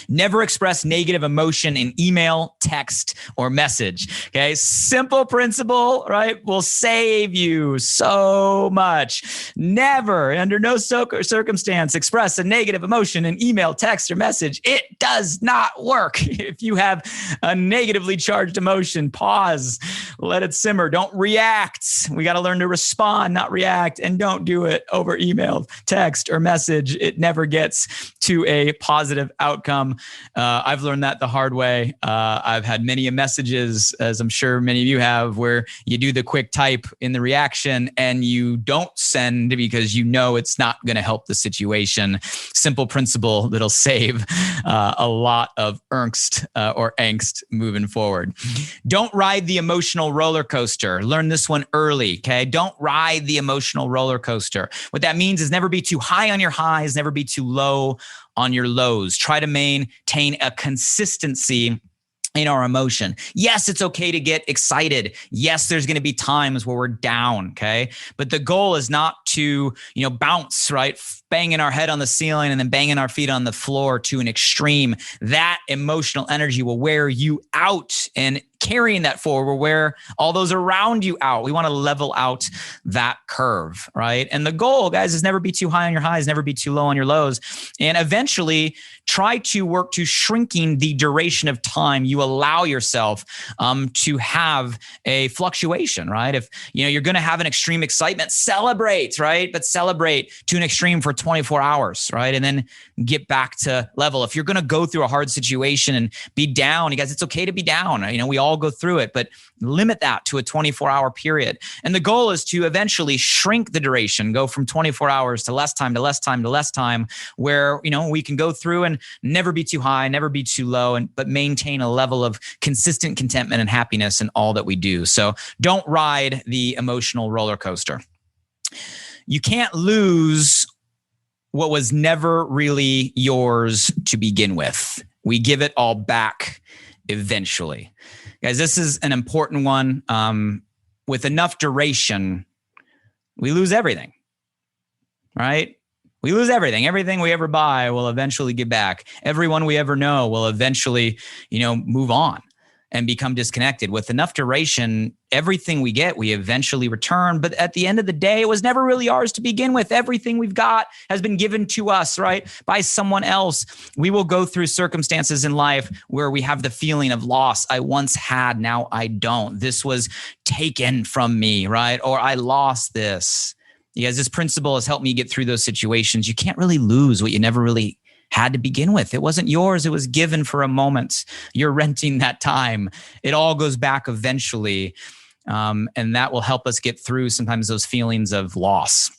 Never express negative emotion in email, text, or message. Okay. Simple principle, right? Will save you so much. Never, under no circumstance, express a negative emotion in email, text, or message. It does not work. If you have a negatively charged emotion, pause, let it simmer. Don't react. We got to learn to respond, not react. And don't do it over email, text, or message. It never gets to a positive outcome. I've learned that the hard way. I've had many messages, as I'm sure many of you have, where you do the quick type in the reaction and you don't send because you know it's not going to help the situation. Simple principle that'll save a lot of angst moving forward. Don't ride the emotional roller coaster. Learn this one early, okay? Don't ride the emotional roller coaster. What that means is never be too high on your highs, never be too low on your lows. Try to maintain a consistency in our emotion. Yes, it's okay to get excited. Yes, there's going to be times where we're down, okay? But the goal is not to, bounce, right? Banging our head on the ceiling and then banging our feet on the floor to an extreme. That emotional energy will wear you out, and carrying that forward will wear all those around you out. We want to level out that curve, right? And the goal, guys, is never be too high on your highs, never be too low on your lows. And eventually try to work to shrinking the duration of time you allow yourself to have a fluctuation, right? If you're going to have an extreme excitement, celebrate, right? But celebrate to an extreme for 24 hours, right? And then get back to level. If you're going to go through a hard situation and be down, you guys, it's okay to be down. We all go through it, but limit that to a 24-hour period. And the goal is to eventually shrink the duration, go from 24 hours to less time, to less time, to less time, where, we can go through and never be too high, never be too low, but maintain a level of consistent contentment and happiness in all that we do. So don't ride the emotional roller coaster. You can't lose what was never really yours to begin with. We give it all back eventually. Guys, this is an important one. With enough duration, we lose everything, right? We lose everything. Everything we ever buy will eventually get back. Everyone we ever know will eventually, move on and become disconnected. With enough duration, everything we get, we eventually return. But at the end of the day, it was never really ours to begin with. Everything we've got has been given to us, right, by someone else. We will go through circumstances in life where we have the feeling of loss. I once had, now I don't. This was taken from me, right? Or I lost this. You guys, this principle has helped me get through those situations. You can't really lose what you never really had to begin with. It wasn't yours. It was given for a moment. You're renting that time. It all goes back eventually. And that will help us get through sometimes those feelings of loss.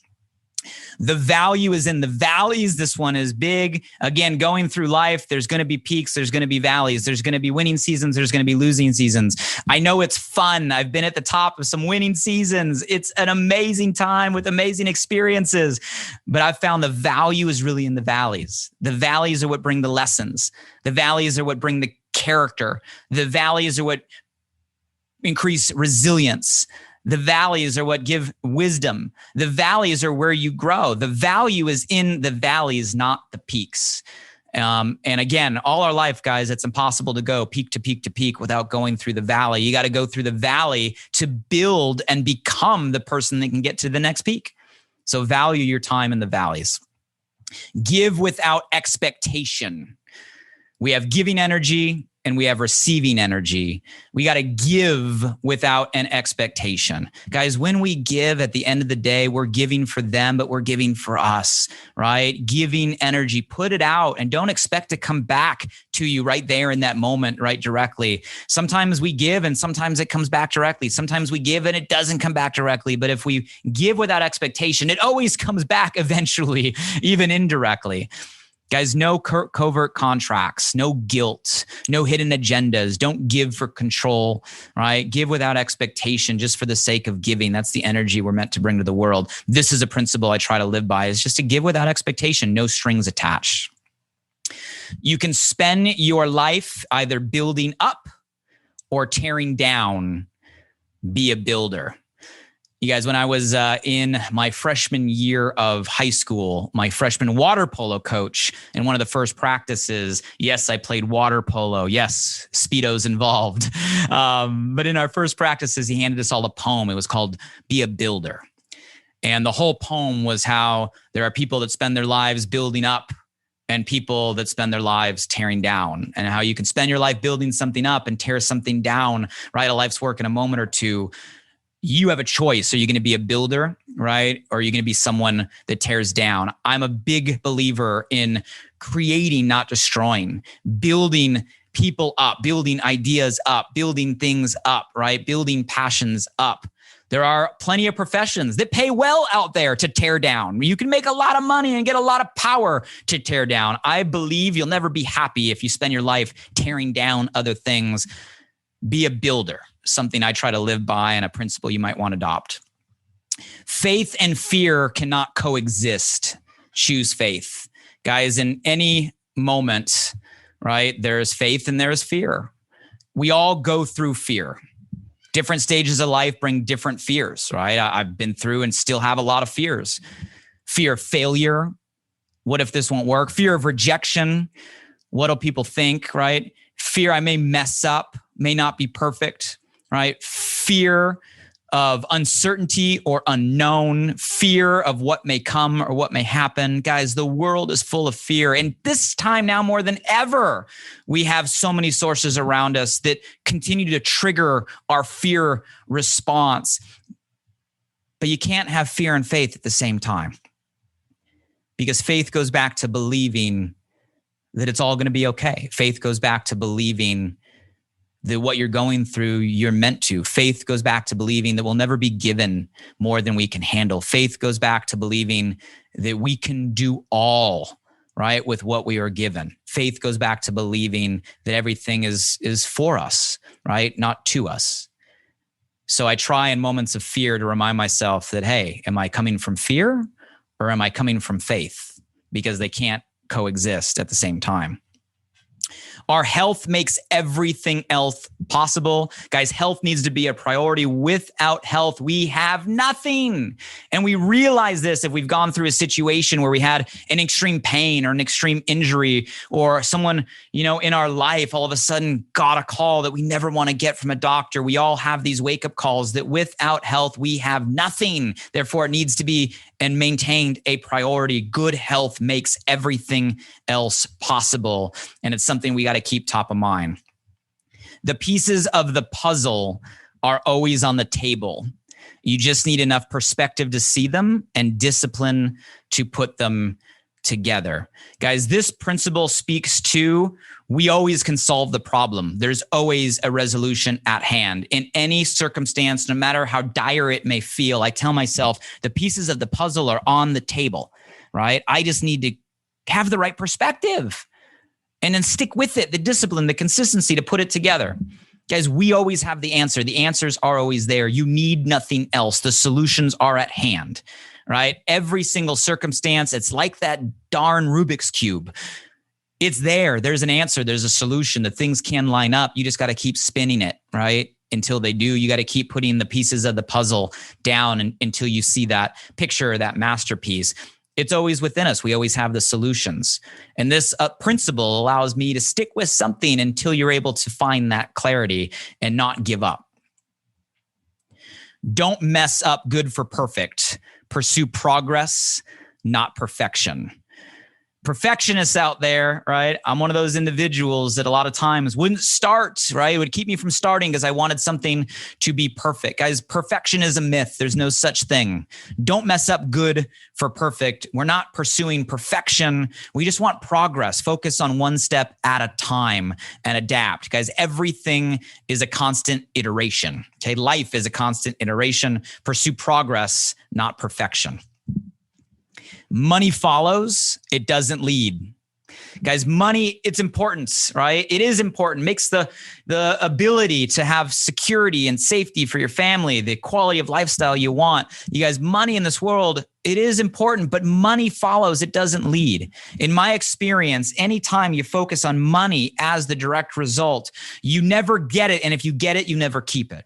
The value is in the valleys. This one is big. Again, going through life, there's going to be peaks. There's going to be valleys. There's going to be winning seasons. There's going to be losing seasons. I know it's fun. I've been at the top of some winning seasons. It's an amazing time with amazing experiences. But I've found the value is really in the valleys. The valleys are what bring the lessons. The valleys are what bring the character. The valleys are what increase resilience. The valleys are what give wisdom. The valleys are where you grow. The value is in the valleys, not the peaks. And again, all our life, guys, it's impossible to go peak to peak to peak without going through the valley. You got to go through the valley to build and become the person that can get to the next peak. So value your time in the valleys. Give without expectation. We have giving energy and we have receiving energy. We got to give without an expectation. Guys, when we give at the end of the day, we're giving for them, but we're giving for us, right? Giving energy, put it out and don't expect to come back to you right there in that moment, right? Directly. Sometimes we give and sometimes it comes back directly. Sometimes we give and it doesn't come back directly. But if we give without expectation, it always comes back eventually, even indirectly. Guys, no covert contracts, no guilt, no hidden agendas. Don't give for control, right? Give without expectation just for the sake of giving. That's the energy we're meant to bring to the world. This is a principle I try to live by, is just to give without expectation, no strings attached. You can spend your life either building up or tearing down. Be a builder. You guys, when I was in my freshman year of high school, my freshman water polo coach, in one of the first practices, yes, I played water polo. Yes, Speedo's involved. But in our first practices, he handed us all a poem. It was called Be a Builder. And the whole poem was how there are people that spend their lives building up and people that spend their lives tearing down, and how you can spend your life building something up and tear something down, right? A life's work in a moment or two. You have a choice. Are you going to be a builder, right? Or are you going to be someone that tears down? I'm a big believer in creating, not destroying, building people up, building ideas up, building things up, right? Building passions up. There are plenty of professions that pay well out there to tear down. You can make a lot of money and get a lot of power to tear down. I believe you'll never be happy if you spend your life tearing down other things. Be a builder. Something I try to live by and a principle you might want to adopt. Faith and fear cannot coexist. Choose faith. Guys, in any moment, right, there's faith and there's fear. We all go through fear. Different stages of life bring different fears, right? I've been through and still have a lot of fears. Fear of failure. What if this won't work? Fear of rejection. What do people think, right? Fear I may mess up, may not be perfect. Right? Fear of uncertainty or unknown, fear of what may come or what may happen. Guys, the world is full of fear. And this time now more than ever, we have so many sources around us that continue to trigger our fear response. But you can't have fear and faith at the same time, because faith goes back to believing that it's all going to be okay. Faith goes back to believing that what you're going through, you're meant to. Faith goes back to believing that we'll never be given more than we can handle. Faith goes back to believing that we can do all, right, with what we are given. Faith goes back to believing that everything is for us, right, not to us. So I try in moments of fear to remind myself that, hey, am I coming from fear or am I coming from faith? Because they can't coexist at the same time. Our health makes everything else possible. Guys, health needs to be a priority. Without health, we have nothing. And we realize this if we've gone through a situation where we had an extreme pain or an extreme injury, or someone, in our life all of a sudden got a call that we never want to get from a doctor. We all have these wake-up calls that without health, we have nothing. Therefore, it needs to be and maintained a priority. Good health makes everything else possible. And it's something we got to keep top of mind. The pieces of the puzzle are always on the table. You just need enough perspective to see them and discipline to put them together. Guys, this principle speaks to we always can solve the problem. There's always a resolution at hand in any circumstance, no matter how dire it may feel. I tell myself the pieces of the puzzle are on the table, right? I just need to have the right perspective and then stick with it, the discipline, the consistency to put it together. Guys, we always have the answer. The answers are always there. You need nothing else. The solutions are at hand, right? Every single circumstance, it's like that darn Rubik's Cube. It's there. There's an answer. There's a solution. The things can line up. You just got to keep spinning it, right? Until they do. You got to keep putting the pieces of the puzzle down until you see that picture, that masterpiece. It's always within us. We always have the solutions. And this principle allows me to stick with something until you're able to find that clarity and not give up. Don't mess up good for perfect. Pursue progress, not perfection. Perfectionists out there, right? I'm one of those individuals that a lot of times wouldn't start, right? It would keep me from starting because I wanted something to be perfect. Guys, perfection is a myth. There's no such thing. Don't mess up good for perfect. We're not pursuing perfection. We just want progress. Focus on one step at a time and adapt. Guys, everything is a constant iteration. Okay, life is a constant iteration. Pursue progress, not perfection. Money follows, it doesn't lead. Guys, money, it's important, right? It is important. Makes the ability to have security and safety for your family, the quality of lifestyle you want. You guys, money in this world, it is important, but money follows, it doesn't lead. In my experience, anytime you focus on money as the direct result, you never get it. And if you get it, you never keep it.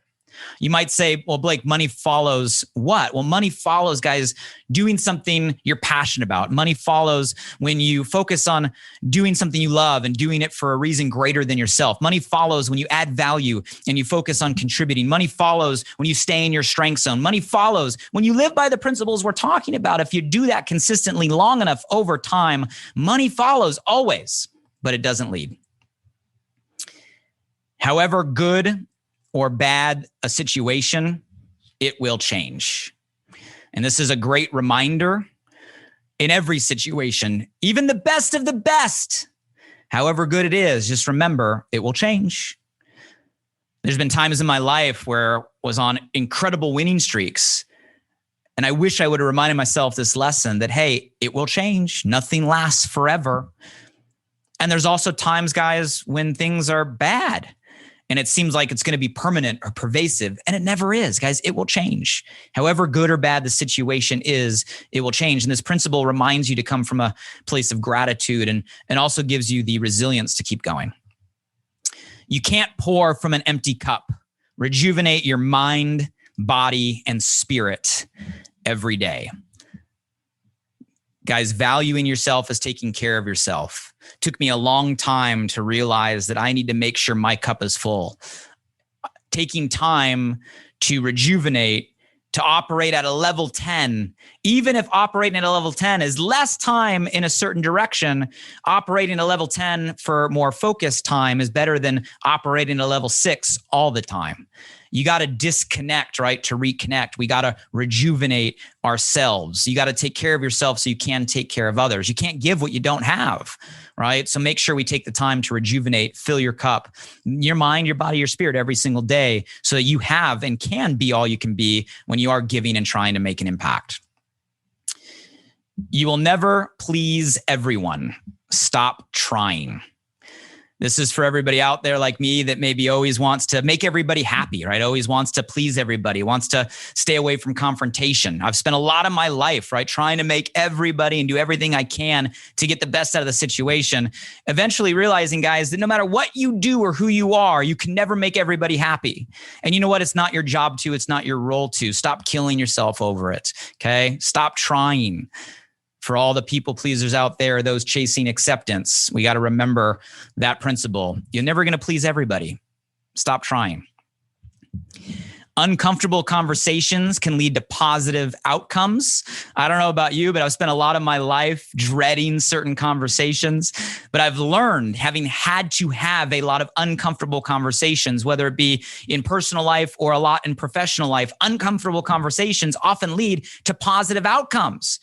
You might say, well, Blake, money follows what? Well, money follows, guys, doing something you're passionate about. Money follows when you focus on doing something you love and doing it for a reason greater than yourself. Money follows when you add value and you focus on contributing. Money follows when you stay in your strength zone. Money follows when you live by the principles we're talking about. If you do that consistently long enough over time, money follows always, but it doesn't lead. However good or bad a situation, it will change. And this is a great reminder in every situation, even the best of the best, however good it is, just remember it will change. There's been times in my life where I was on incredible winning streaks. And I wish I would have reminded myself this lesson that, hey, it will change. Nothing lasts forever. And there's also times, guys, when things are bad. And it seems like it's going to be permanent or pervasive, and it never is, guys. It will change. However good or bad the situation is, it will change. And this principle reminds you to come from a place of gratitude and also gives you the resilience to keep going. You can't pour from an empty cup. Rejuvenate your mind, body, and spirit every day. Guys, valuing yourself is taking care of yourself. Took me a long time to realize that I need to make sure my cup is full. Taking time to rejuvenate, to operate at a level 10, even if operating at a level 10 is less time in a certain direction, operating at a level 10 for more focused time is better than operating at a level 6 all the time. You got to disconnect, right? To reconnect. We got to rejuvenate ourselves. You got to take care of yourself so you can take care of others. You can't give what you don't have, right? So make sure we take the time to rejuvenate, fill your cup, your mind, your body, your spirit every single day so that you have and can be all you can be when you are giving and trying to make an impact. You will never please everyone. Stop trying. This is for everybody out there like me that maybe always wants to make everybody happy, right? Always wants to please everybody, wants to stay away from confrontation. I've spent a lot of my life, right, trying to make everybody and do everything I can to get the best out of the situation. Eventually realizing, guys, that no matter what you do or who you are, you can never make everybody happy. And you know what? It's not your job to, it's not your role to. Stop killing yourself over it, okay? Stop trying. For all the people pleasers out there, those chasing acceptance, we got to remember that principle. You're never going to please everybody. Stop trying. Uncomfortable conversations can lead to positive outcomes. I don't know about you, but I've spent a lot of my life dreading certain conversations. But I've learned, having had to have a lot of uncomfortable conversations, whether it be in personal life or a lot in professional life, uncomfortable conversations often lead to positive outcomes.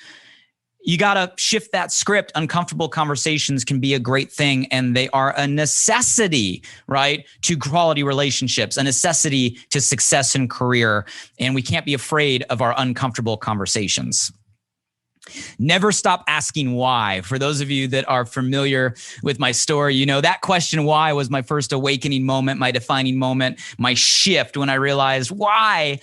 You got to shift that script. Uncomfortable conversations can be a great thing, and they are a necessity, right, to quality relationships, a necessity to success in career. And we can't be afraid of our uncomfortable conversations. Never stop asking why. For those of you that are familiar with my story, you know that question why was my first awakening moment, my defining moment, my shift when I realized why.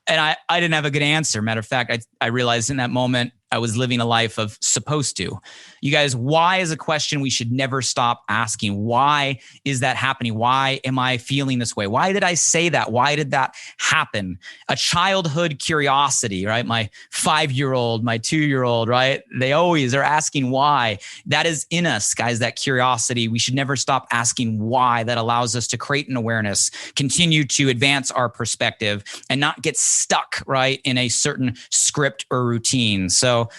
And I didn't have a good answer. Matter of fact, I realized in that moment, I was living a life of supposed to. You guys, why is a question we should never stop asking. Why is that happening? Why am I feeling this way? Why did I say that? Why did that happen? A childhood curiosity, right? My 5-year-old, my 2-year-old, right? They always are asking why. That is in us, guys, that curiosity. We should never stop asking why. That allows us to create an awareness, continue to advance our perspective, and not get stuck, right, in a certain script or routine. So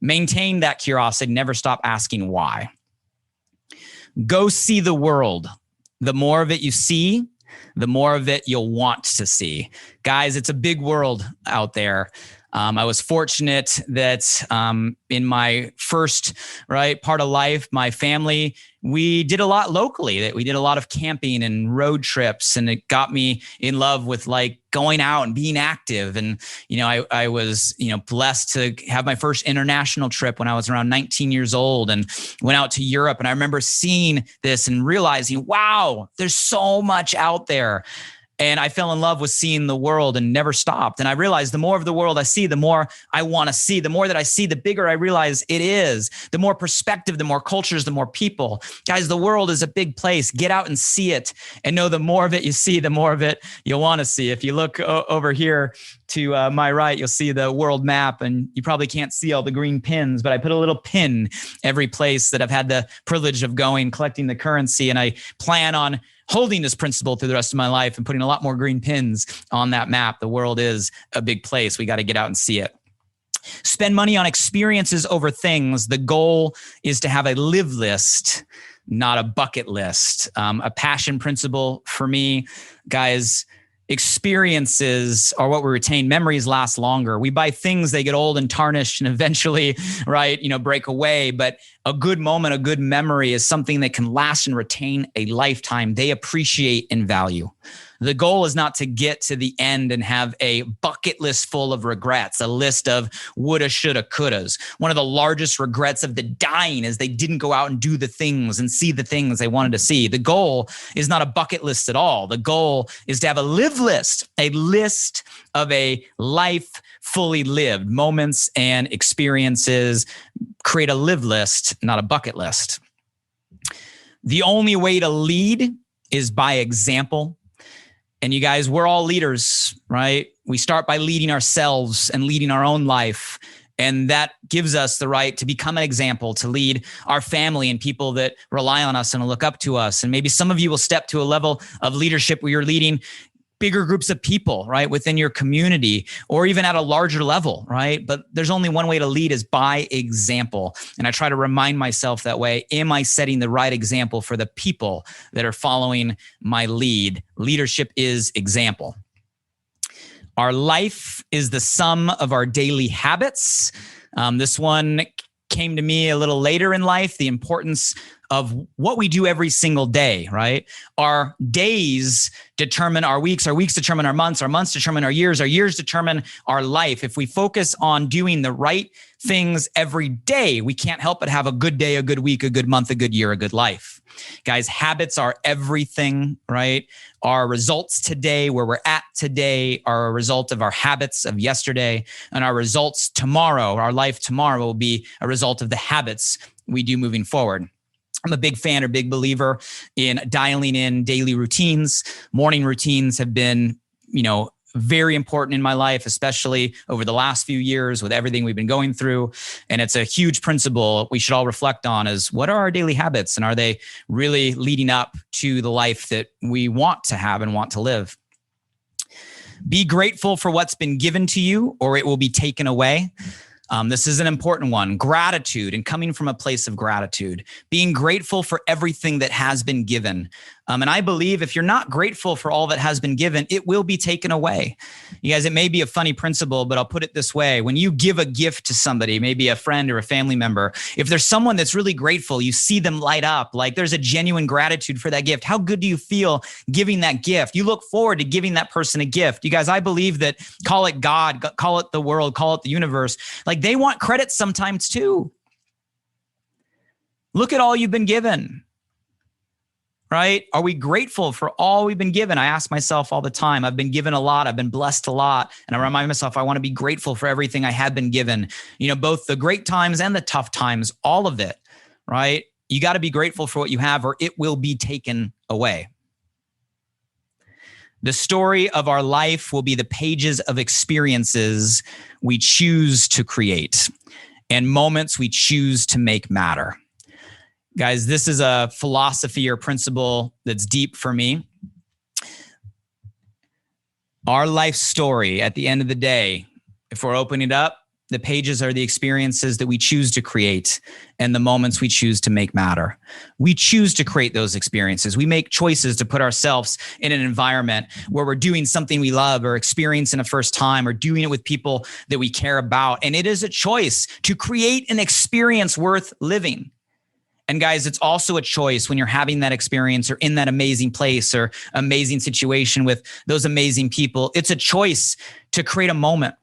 maintain that curiosity, never stop asking why. Go see the world. The more of it you see, the more of it you'll want to see. Guys, it's a big world out there. I was fortunate that in my first part of life, my family, we did a lot locally. That we did a lot of camping and road trips, and it got me in love with going out and being active. And I was blessed to have my first international trip when I was around 19 years old, and went out to Europe. And I remember seeing this and realizing, wow, there's so much out there. And I fell in love with seeing the world and never stopped. And I realized the more of the world I see, the more I want to see. The more that I see, the bigger I realize it is. The more perspective, the more cultures, the more people. Guys, the world is a big place. Get out and see it, and know the more of it you see, the more of it you'll want to see. If you look over here to my right, you'll see the world map, and you probably can't see all the green pins, but I put a little pin every place that I've had the privilege of going, collecting the currency. And I plan on holding this principle through the rest of my life and putting a lot more green pins on that map. The world is a big place. We got to get out and see it. Spend money on experiences over things. The goal is to have a live list, not a bucket list. A passion principle for me, guys. Experiences are what we retain. Memories last longer. We buy things, they get old and tarnished and eventually, break away. But a good moment, a good memory is something that can last and retain a lifetime. They appreciate and value. The goal is not to get to the end and have a bucket list full of regrets, a list of woulda, shoulda, couldas. One of the largest regrets of the dying is they didn't go out and do the things and see the things they wanted to see. The goal is not a bucket list at all. The goal is to have a live list, a list of a life fully lived, moments and experiences. Create a live list, not a bucket list. The only way to lead is by example. And you guys, we're all leaders, right? We start by leading ourselves and leading our own life. And that gives us the right to become an example, to lead our family and people that rely on us and look up to us. And maybe some of you will step to a level of leadership where you're leading bigger groups of people, right, within your community, or even at a larger level, right? But there's only one way to lead, is by example. And I try to remind myself that way. Am I setting the right example for the people that are following my lead? Leadership is example. Our life is the sum of our daily habits. This one came to me a little later in life, the importance of what we do every single day, right? Our days determine our weeks determine our months determine our years determine our life. If we focus on doing the right things every day, we can't help but have a good day, a good week, a good month, a good year, a good life. Guys, habits are everything, right? Our results today, where we're at today, are a result of our habits of yesterday, and our results tomorrow, our life tomorrow, will be a result of the habits we do moving forward. I'm a big fan or big believer in dialing in daily routines. Morning routines have been, very important in my life, especially over the last few years with everything we've been going through. And it's a huge principle we should all reflect on, is what are our daily habits, and are they really leading up to the life that we want to have and want to live? Be grateful for what's been given to you, or it will be taken away. This is an important one. Gratitude, and coming from a place of gratitude, being grateful for everything that has been given. And I believe if you're not grateful for all that has been given, it will be taken away. You guys, it may be a funny principle, but I'll put it this way. When you give a gift to somebody, maybe a friend or a family member, if there's someone that's really grateful, you see them light up, like there's a genuine gratitude for that gift. How good do you feel giving that gift? You look forward to giving that person a gift. You guys, I believe that, call it God, call it the world, call it the universe, like they want credit sometimes too. Look at all you've been given. right? Are we grateful for all we've been given? I ask myself all the time. I've been given a lot. I've been blessed a lot. And I remind myself, I want to be grateful for everything I have been given, both the great times and the tough times, all of it, right? You got to be grateful for what you have or it will be taken away. The story of our life will be the pages of experiences we choose to create and moments we choose to make matter. Guys, this is a philosophy or principle that's deep for me. Our life story, at the end of the day, if we're opening it up, the pages are the experiences that we choose to create and the moments we choose to make matter. We choose to create those experiences. We make choices to put ourselves in an environment where we're doing something we love or experiencing a first time or doing it with people that we care about. And it is a choice to create an experience worth living. And guys, it's also a choice when you're having that experience or in that amazing place or amazing situation with those amazing people. It's a choice to create a moment.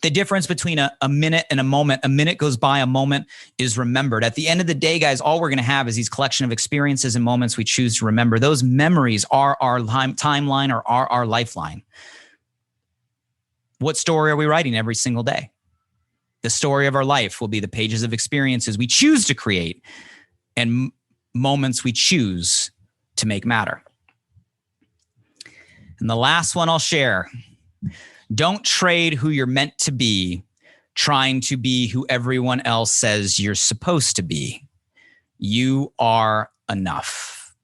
The difference between a minute and a minute goes by, a moment is remembered. At the end of the day, guys, all we're going to have is these collection of experiences and moments we choose to remember. Those memories are our timeline or are our lifeline. What story are we writing every single day? The story of our life will be the pages of experiences we choose to create and moments we choose to make matter. And the last one I'll share. Don't trade who you're meant to be, trying to be who everyone else says you're supposed to be. You are enough.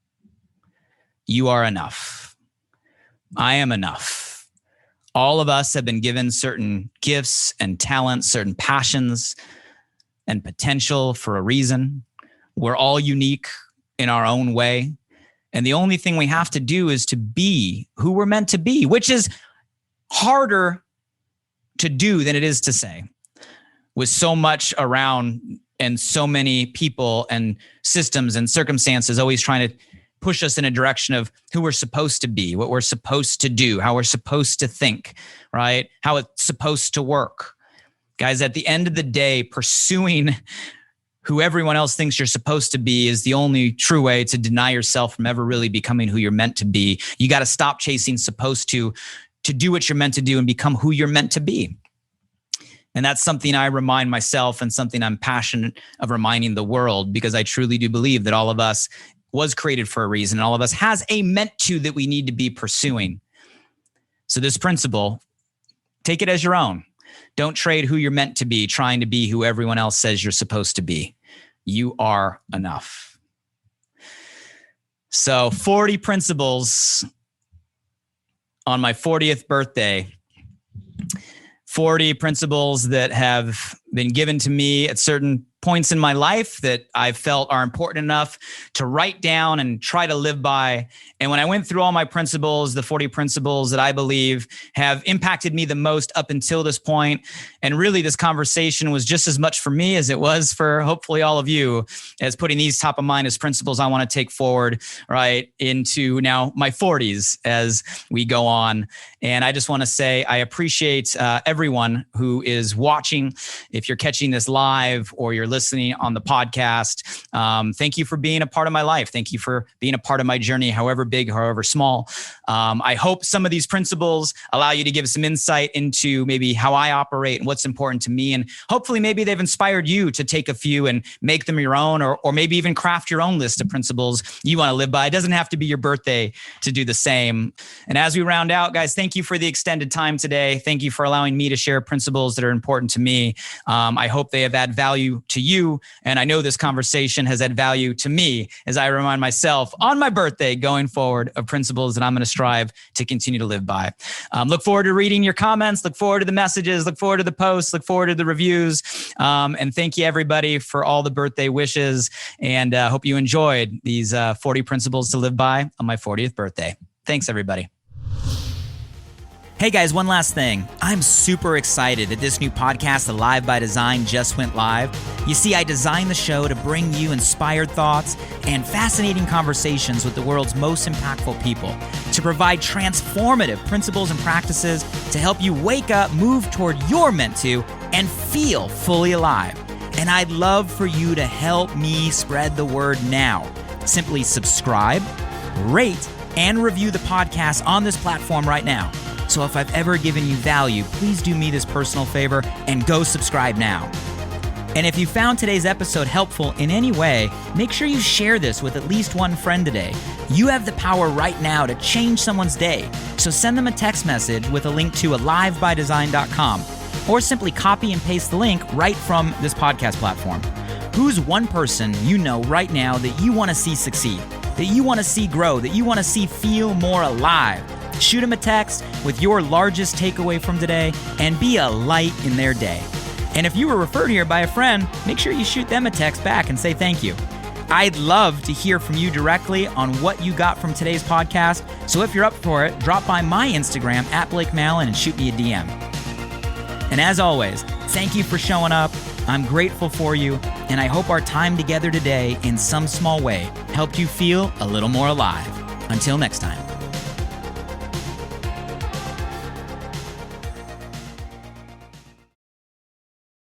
You are enough. I am enough. All of us have been given certain gifts and talents, certain passions and potential for a reason. We're all unique in our own way. And the only thing we have to do is to be who we're meant to be, which is harder to do than it is to say, with so much around and so many people and systems and circumstances always trying to push us in a direction of who we're supposed to be, what we're supposed to do, how we're supposed to think, right? How it's supposed to work. Guys, at the end of the day, pursuing who everyone else thinks you're supposed to be is the only true way to deny yourself from ever really becoming who you're meant to be. You got to stop chasing supposed to do what you're meant to do and become who you're meant to be. And that's something I remind myself and something I'm passionate of reminding the world, because I truly do believe that all of us was created for a reason. And all of us has a meant to that we need to be pursuing. So this principle, take it as your own. Don't trade who you're meant to be, trying to be who everyone else says you're supposed to be. You are enough. So 40 principles on my 40th birthday, 40 principles that have been given to me at certain points in my life that I felt are important enough to write down and try to live by. And when I went through all my principles, the 40 principles that I believe have impacted me the most up until this point, and really this conversation was just as much for me as it was for hopefully all of you, as putting these top of mind as principles I want to take forward right into now my 40s as we go on. And I just want to say I appreciate everyone who is watching. If you're catching this live or you're listening on the podcast, thank you for being a part of my life. Thank you for being a part of my journey, however big, however small. I hope some of these principles allow you to give some insight into maybe how I operate and what's important to me. And hopefully maybe they've inspired you to take a few and make them your own, or maybe even craft your own list of principles you want to live by. It doesn't have to be your birthday to do the same. And as we round out, guys, thank you for the extended time today. Thank you for allowing me to share principles that are important to me. I hope they have added value to you. And I know this conversation has added value to me as I remind myself on my birthday going forward of principles that I'm going to strive to continue to live by. Look forward to reading your comments. Look forward to the messages. Look forward to the posts. Look forward to the reviews. And thank you, everybody, for all the birthday wishes. And hope you enjoyed these 40 principles to live by on my 40th birthday. Thanks, everybody. Hey guys, one last thing. I'm super excited that this new podcast, Alive by Design, just went live. You see, I designed the show to bring you inspired thoughts and fascinating conversations with the world's most impactful people, to provide transformative principles and practices to help you wake up, move toward your meant to, and feel fully alive. And I'd love for you to help me spread the word now. Simply subscribe, rate, and review the podcast on this platform right now. So if I've ever given you value, please do me this personal favor and go subscribe now. And if you found today's episode helpful in any way, make sure you share this with at least one friend today. You have the power right now to change someone's day. So send them a text message with a link to alivebydesign.com, or simply copy and paste the link right from this podcast platform. Who's one person you know right now that you want to see succeed, that you want to see grow, that you want to see feel more alive? Shoot them a text with your largest takeaway from today and be a light in their day. And if you were referred here by a friend, make sure you shoot them a text back and say thank you. I'd love to hear from you directly on what you got from today's podcast. So if you're up for it, drop by my Instagram @BlakeMallen and shoot me a DM. And as always, thank you for showing up. I'm grateful for you, and I hope our time together today in some small way helped you feel a little more alive. Until next time.